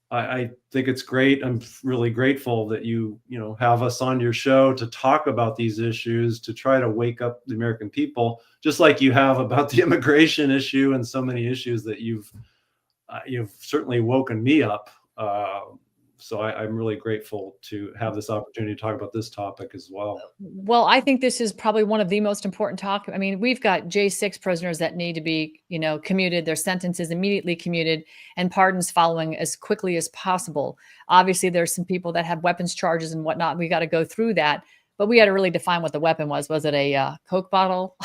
S15: I think it's great. I'm really grateful that you have us on your show to talk about these issues, to try to wake up the American people, just like you have about the immigration issue and so many issues that you've certainly woken me up. So I'm really grateful to have this opportunity to talk about this topic as well.
S2: Well, I think this is probably one of the most important talk. I mean, we've got J6 prisoners that need to be, commuted, their sentences immediately commuted, and pardons following as quickly as possible. Obviously, there's some people that have weapons charges and whatnot. We got to go through that, but we got to really define what the weapon was. Was it a Coke bottle?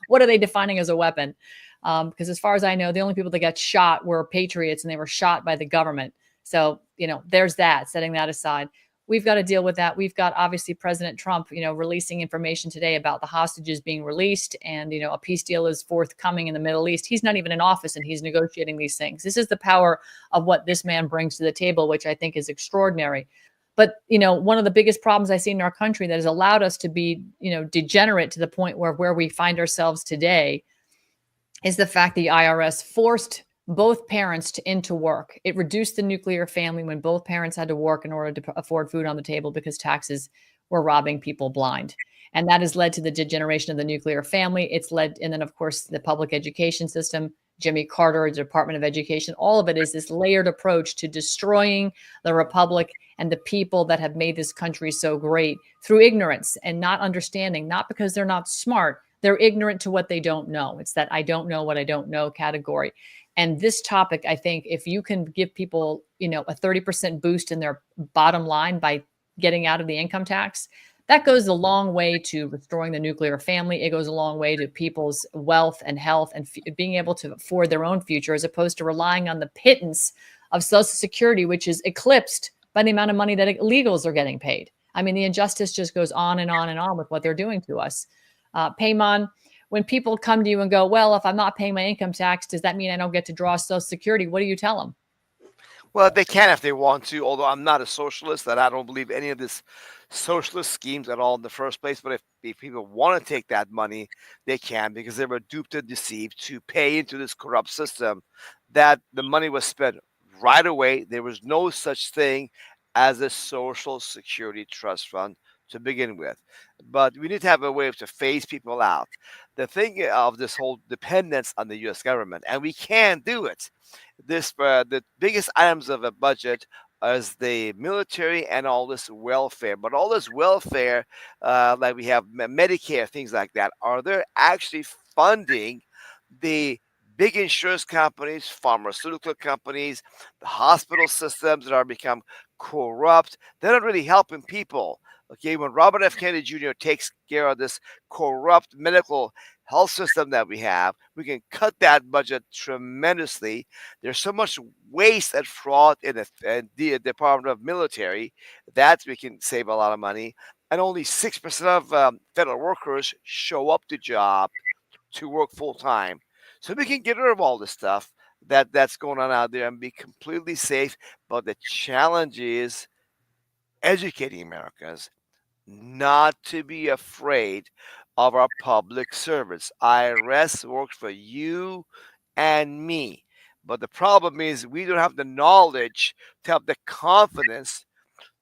S2: What are they defining as a weapon? Because as far as I know, the only people that got shot were patriots, and they were shot by the government. So, there's that, setting that aside. We've got to deal with that. We've got obviously President Trump, releasing information today about the hostages being released, and, a peace deal is forthcoming in the Middle East. He's not even in office and he's negotiating these things. This is the power of what this man brings to the table, which I think is extraordinary. But, one of the biggest problems I see in our country that has allowed us to be, degenerate to the point where we find ourselves today is the fact the IRS forced both parents into work. It reduced the nuclear family when both parents had to work in order to afford food on the table because taxes were robbing people blind. And that has led to the degeneration of the nuclear family. It's led, and then of course, the public education system, Jimmy Carter, the Department of Education, all of it is this layered approach to destroying the republic and the people that have made this country so great through ignorance and not understanding, not because they're not smart. They're ignorant to what they don't know. It's that I don't know what I don't know category. And this topic, I think, if you can give people, a 30% boost in their bottom line by getting out of the income tax, that goes a long way to restoring the nuclear family. It goes a long way to people's wealth and health and being able to afford their own future, as opposed to relying on the pittance of Social Security, which is eclipsed by the amount of money that illegals are getting paid. I mean, the injustice just goes on and on and on with what they're doing to us. Payman, when people come to you and go, well, if I'm not paying my income tax, does that mean I don't get to draw Social Security? What do you tell them?
S16: Well, they can if they want to, although I'm not a socialist, that I don't believe any of this socialist schemes at all in the first place. But if people want to take that money, they can, because they were duped and deceived to pay into this corrupt system that the money was spent right away. There was no such thing as a Social Security trust fund to begin with. But we need to have a way to phase people out. The thing of this whole dependence on the U.S. government, and we can do it. The biggest items of a budget is the military and all this welfare. But all this welfare, like we have Medicare, things like that, are they actually funding the big insurance companies, pharmaceutical companies, the hospital systems that are become corrupt? They're not really helping people. Okay, when Robert F. Kennedy Jr. takes care of this corrupt medical health system that we have, we can cut that budget tremendously. There's so much waste and fraud in the Department of Military that we can save a lot of money. And only 6% of federal workers show up to job to work full time. So we can get rid of all this stuff that's going on out there and be completely safe. But the challenge is educating Americans not to be afraid of our public servants. IRS works for you and me. But the problem is we don't have the knowledge to have the confidence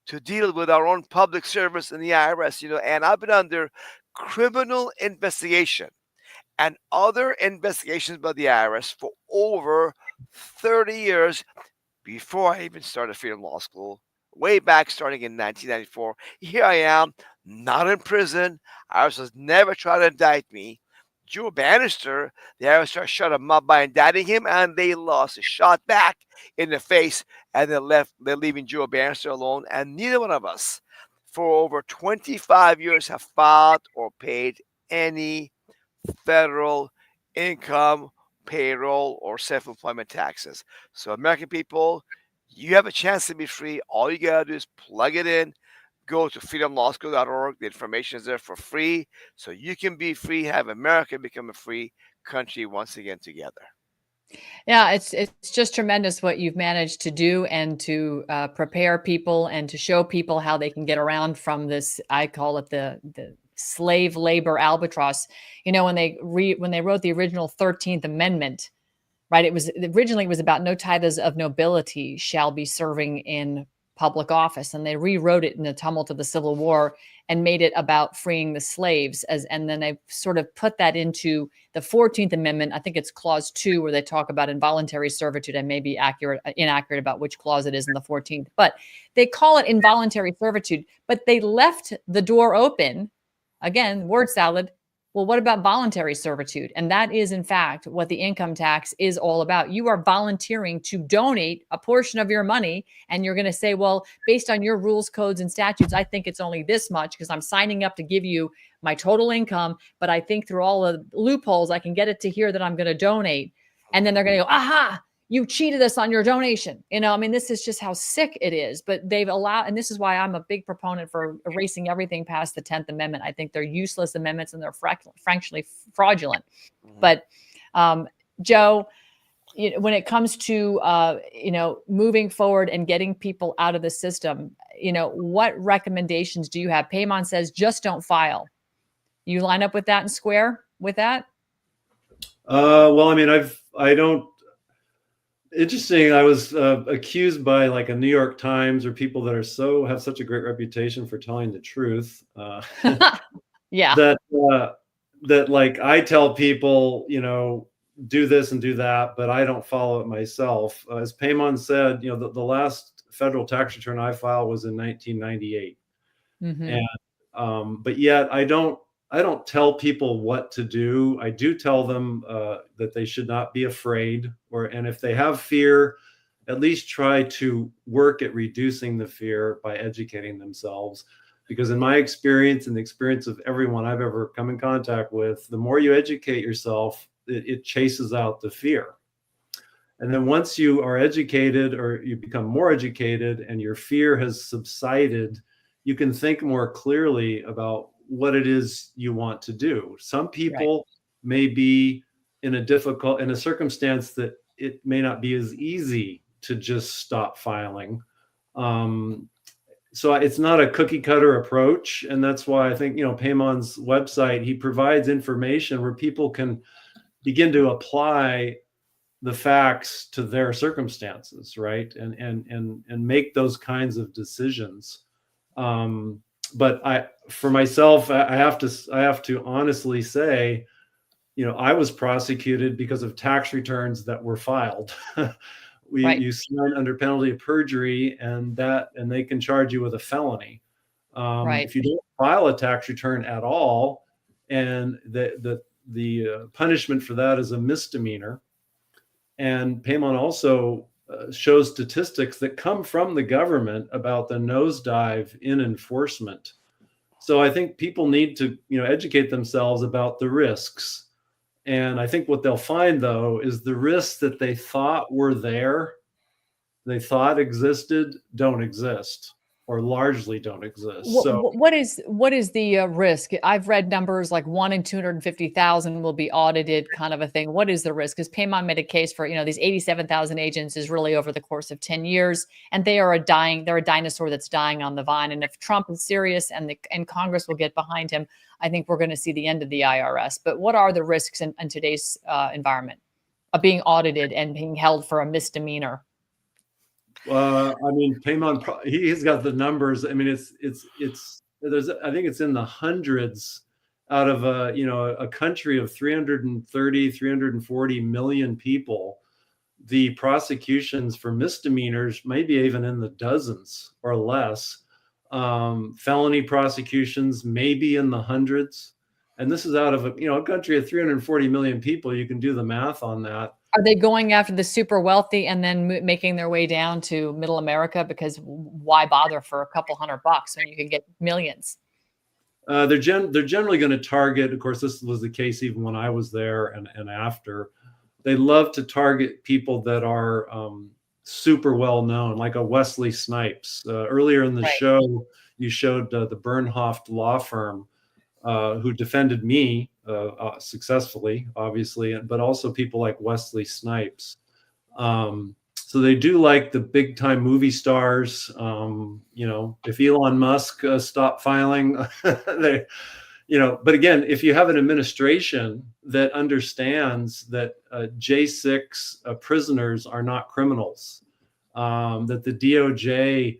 S16: to deal with our own public servants in the IRS, and I've been under criminal investigation and other investigations by the IRS for over 30 years before I even started freedom law school, way back starting in 1994. Here I am, not in prison. IRS has never tried to indict me. Joe Bannister, the IRS shut him up by indicting him, and they lost a shot back in the face, and they're leaving Joe Bannister alone. And neither one of us, for over 25 years, have filed or paid any federal income, payroll, or self-employment taxes. So American people, you have a chance to be free. All you gotta do is plug it in, Go to freedomlawschool.org. The information is there for free, so you can be free, have America become a free country once again together.
S2: Yeah, it's just tremendous what you've managed to do, and to prepare people and to show people how they can get around from this. I call it the slave labor albatross. You know, when they wrote the original 13th Amendment, right? It was originally about no titles of nobility shall be serving in public office, and they rewrote it in the tumult of the Civil War and made it about freeing the slaves. And then they sort of put that into the 14th Amendment. I think it's clause 2, where they talk about involuntary servitude. I may be inaccurate about which clause it is in the 14th, but they call it involuntary servitude. But they left the door open, again, word salad. Well, what about voluntary servitude? And that is, in fact, what the income tax is all about. You are volunteering to donate a portion of your money, and you're going to say, well, based on your rules, codes, and statutes, I think it's only this much because I'm signing up to give you my total income. But I think through all the loopholes, I can get it to here that I'm going to donate. And then they're going to go, aha, you cheated us on your donation. You know, I mean, this is just how sick it is. But they've allowed, and this is why I'm a big proponent for erasing everything past the 10th Amendment. I think they're useless amendments, and they're frankly fraudulent. But Joe, when it comes to, moving forward and getting people out of the system, what recommendations do you have? Paymon says, just don't file. You line up with that and square with that?
S15: Well, I mean, interesting. I was accused by like a New York Times, or people that have such a great reputation for telling the truth.
S2: Yeah.
S15: That like I tell people, do this and do that, but I don't follow it myself. As Paymon said, the last federal tax return I filed was in 1998, and but yet I don't tell people what to do. I do tell them that they should not be afraid, and if they have fear, at least try to work at reducing the fear by educating themselves. Because in my experience, and the experience of everyone I've ever come in contact with, the more you educate yourself, it chases out the fear. And then once you are educated, or you become more educated, and your fear has subsided, you can think more clearly about what it is you want to do. Some people may be in a circumstance that it may not be as easy to just stop filing. So it's not a cookie cutter approach. And that's why I think, Paymon's website, he provides information where people can begin to apply the facts to their circumstances, right? And make those kinds of decisions. But for myself, I have to honestly say, I was prosecuted because of tax returns that were filed. You sign under penalty of perjury, and they can charge you with a felony. If you don't file a tax return at all, and the punishment for that is a misdemeanor. And Paymon also shows statistics that come from the government about the nosedive in enforcement. So I think people need to, educate themselves about the risks. And I think what they'll find, though, is the risks that they thought were there, they thought existed, don't exist, or largely don't exist.
S2: What is the risk? I've read numbers like 1 in 250,000 will be audited, kind of a thing. What is the risk? Because Paymon made a case for, these 87,000 agents is really over the course of 10 years, and they're a dinosaur that's dying on the vine. And if Trump is serious and Congress will get behind him, I think we're going to see the end of the IRS. But what are the risks in today's environment of being audited and being held for a misdemeanor?
S15: I mean, Paymon, he's got the numbers. I mean, I think it's in the hundreds out of a country of 340 million people. The prosecutions for misdemeanors may be even in the dozens or less. Felony prosecutions may be in the hundreds. And this is out of a country of 340 million people. You can do the math on that.
S2: Are they going after the super wealthy and then making their way down to middle America? Because why bother for a couple $100 when you can get millions?
S15: They're generally going to target, of course, this was the case even when I was there and after. They love to target people that are super well known, like a Wesley Snipes. Earlier in the show, you showed the Bernhoft law firm who defended me successfully, obviously, but also people like Wesley Snipes. So they do like the big time movie stars. If Elon Musk stopped filing, they, but again, if you have an administration that understands that J6 prisoners are not criminals, that the DOJ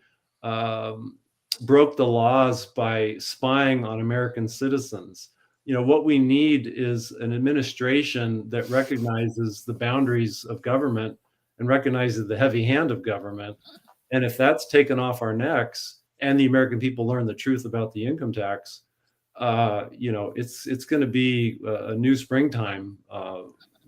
S15: broke the laws by spying on American citizens. What we need is an administration that recognizes the boundaries of government and recognizes the heavy hand of government. And if that's taken off our necks and the American people learn the truth about the income tax, it's going to be a new springtime,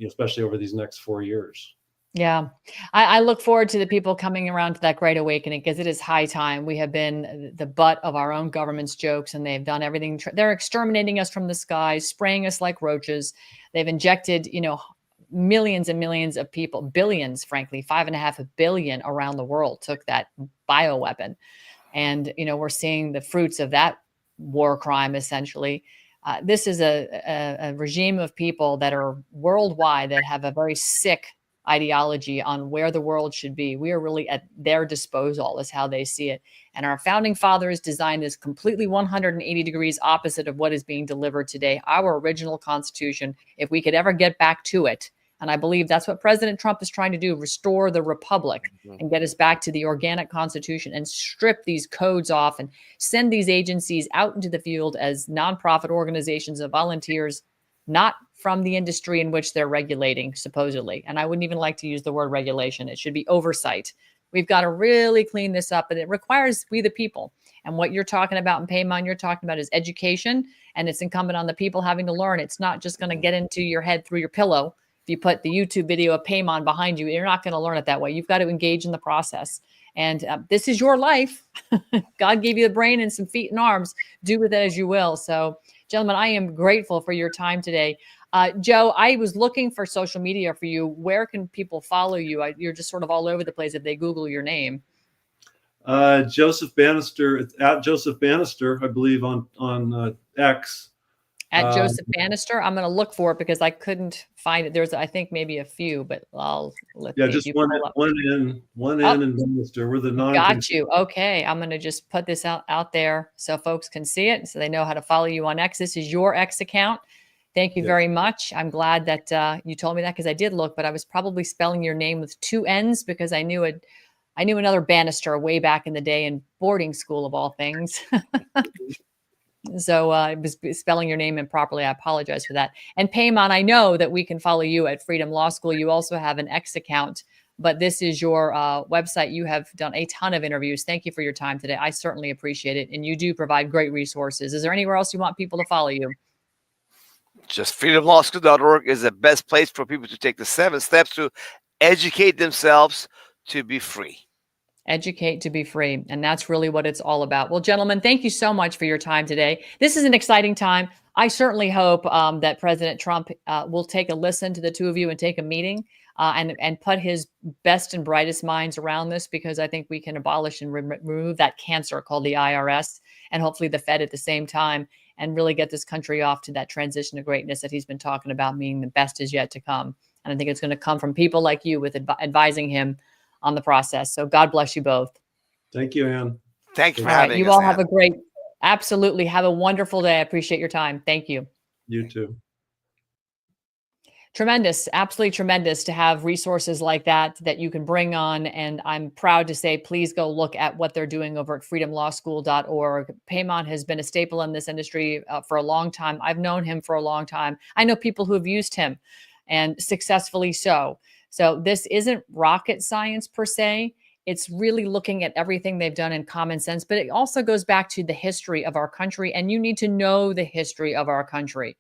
S15: especially over these next 4 years.
S2: Yeah, I look forward to the people coming around to that great awakening, because it is high time. We have been the butt of our own government's jokes, and they've done everything. They're exterminating us from the skies, spraying us like roaches. They've injected, millions and millions of people, billions, frankly, 5.5 billion around the world took that bioweapon. And, we're seeing the fruits of that war crime, essentially. This is a regime of people that are worldwide that have a very sick ideology on where the world should be. We are really at their disposal, is how they see it. And our founding fathers designed this completely 180 degrees opposite of what is being delivered today. Our original Constitution, if we could ever get back to it, and I believe that's what President Trump is trying to do, restore the republic and get us back to the organic Constitution and strip these codes off and send these agencies out into the field as nonprofit organizations of volunteers, not from the industry in which they're regulating, supposedly. And I wouldn't even like to use the word regulation. It should be oversight. We've got to really clean this up, but it requires we the people. And what you're talking about in Paymon, you're talking about is education, and it's incumbent on the people having to learn. It's not just going to get into your head through your pillow. If you put the YouTube video of Paymon behind you, you're not going to learn it that way. You've got to engage in the process. And this is your life. God gave you the brain and some feet and arms. Do with it as you will. So, gentlemen, I am grateful for your time today. Joe, I was looking for social media for you. Where can people follow you? You're just sort of all over the place if they Google your name.
S15: Joseph Bannister, it's at Joseph Bannister, I believe, on X.
S2: At Joseph Bannister. I'm going to look for it because I couldn't find it. There's, I think, maybe a few, but let's see.
S15: Just one in and Bannister. We're the
S2: Got you. Okay. I'm going to just put this out there so folks can see it, so they know how to follow you on X. This is your X account. Thank you very much. I'm glad that you told me that, because I did look, but I was probably spelling your name with 2 N's because I knew another Bannister way back in the day in boarding school, of all things. So I was spelling your name improperly. I apologize for that. And Paymon, I know that we can follow you at Freedom Law School. You also have an X account, but this is your website. You have done a ton of interviews. Thank you for your time today. I certainly appreciate it. And you do provide great resources. Is there anywhere else you want people to follow you?
S16: Just freedomlawschool.org is the best place for people to take the 7 steps to educate themselves to be free.
S2: Educate to be free. And that's really what it's all about. Well, gentlemen, thank you so much for your time today. This is an exciting time. I certainly hope that President Trump will take a listen to the two of you and take a meeting and put his best and brightest minds around this, because I think we can abolish and remove that cancer called the IRS, and hopefully the Fed at the same time, and really get this country off to that transition to greatness that he's been talking about, meaning the best is yet to come. And I think it's going to come from people like you with advising him on the process. So God bless you both.
S15: Thank you, Ann.
S16: Thanks for having us.
S2: You all have a great, absolutely have a wonderful day. I appreciate your time. Thank you.
S15: You too.
S2: Tremendous, absolutely tremendous to have resources like that you can bring on. And I'm proud to say, please go look at what they're doing over at freedomlawschool.org. Paymon has been a staple in this industry for a long time. I've known him for a long time. I know people who have used him, and successfully so. So this isn't rocket science per se. It's really looking at everything they've done in common sense, but it also goes back to the history of our country, and you need to know the history of our country.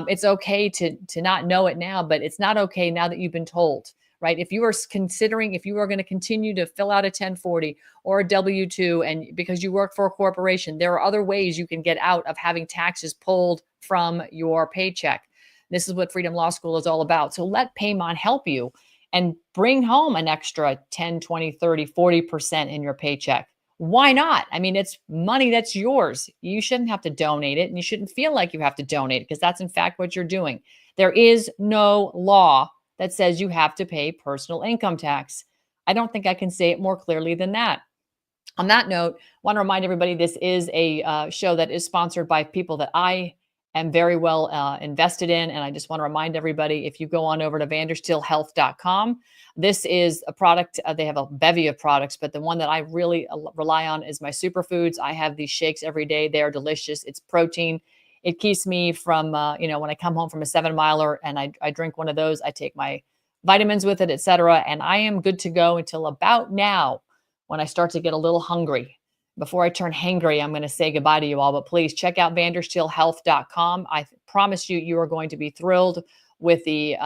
S2: It's okay to not know it now, but it's not okay now that you've been told, right? If you are considering, if you are going to continue to fill out a 1040 or a W-2, and because you work for a corporation, there are other ways you can get out of having taxes pulled from your paycheck. This is what Freedom Law School is all about. So let Paymon help you and bring home an extra 10, 20, 30, 40% in your paycheck. Why not? I mean, it's money that's yours. You shouldn't have to donate it, and you shouldn't feel like you have to donate it, because that's in fact what you're doing. There is no law that says you have to pay personal income tax. I don't think I can say it more clearly than that. On that note, I want to remind everybody this is a show that is sponsored by people that I am very well invested in. And I just want to remind everybody, if you go on over to vandersteelhealth.com, this is a product. They have a bevy of products, but the one that I really rely on is my superfoods. I have these shakes every day. They are delicious. It's protein. It keeps me from, when I come home from a 7-miler and I drink one of those, I take my vitamins with it, etc. And I am good to go until about now, when I start to get a little hungry. Before I turn hangry, I'm going to say goodbye to you all, but please check out vandersteelhealth.com. I promise you, you are going to be thrilled with the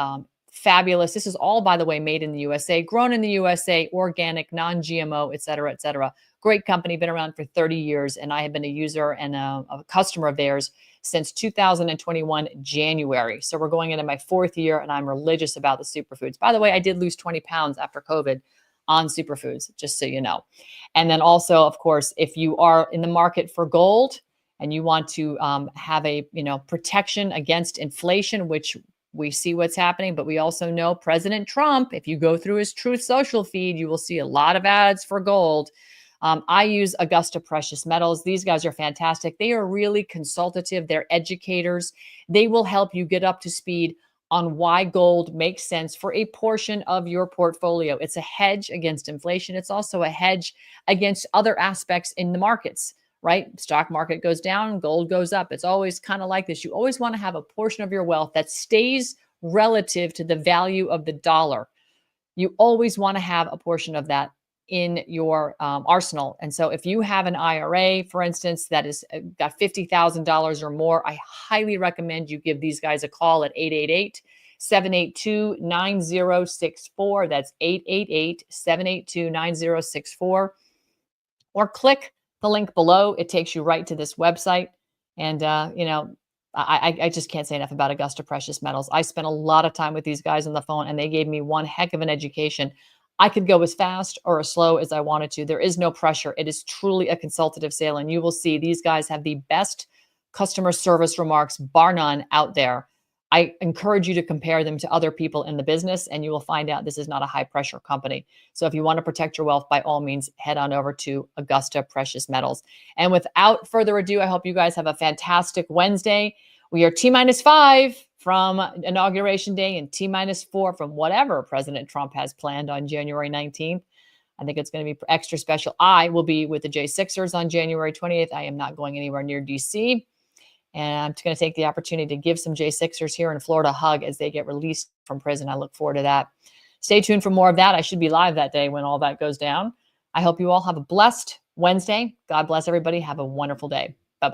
S2: fabulous. This is all, by the way, made in the USA, grown in the USA, organic, non-GMO, et cetera, et cetera. Great company, been around for 30 years, and I have been a user and a customer of theirs since 2021, January. So we're going into my 4th year, and I'm religious about the superfoods. By the way, I did lose 20 pounds after COVID on superfoods, just so you know. And then also, of course, if you are in the market for gold and you want to have a protection against inflation, which we see what's happening, but we also know President Trump, if you go through his Truth Social feed, you will see a lot of ads for gold. I use Augusta Precious Metals. These guys are fantastic. They are really consultative. They're educators. They will help you get up to speed on why gold makes sense for a portion of your portfolio. It's a hedge against inflation. It's also a hedge against other aspects in the markets, right? Stock market goes down, gold goes up. It's always kind of like this. You always want to have a portion of your wealth that stays relative to the value of the dollar. You always want to have a portion of that in your arsenal. And so if you have an IRA, for instance, that is got $50,000 or more, I highly recommend you give these guys a call at 888-782-9064. That's 888-782-9064. Or click the link below. It takes you right to this website. And, I just can't say enough about Augusta Precious Metals. I spent a lot of time with these guys on the phone, and they gave me one heck of an education. I could go as fast or as slow as I wanted to. There is no pressure. It is truly a consultative sale, and you will see these guys have the best customer service remarks, bar none, out there. I encourage you to compare them to other people in the business, and you will find out this is not a high-pressure company. So if you want to protect your wealth, by all means, head on over to Augusta Precious Metals. And without further ado, I hope you guys have a fantastic Wednesday. We are T-5 from Inauguration Day and T-4 from whatever President Trump has planned on January 19th. I think it's going to be extra special. I will be with the J6ers on January 20th. I am not going anywhere near DC. And I'm just going to take the opportunity to give some J6ers here in Florida a hug as they get released from prison. I look forward to that. Stay tuned for more of that. I should be live that day when all that goes down. I hope you all have a blessed Wednesday. God bless everybody. Have a wonderful day.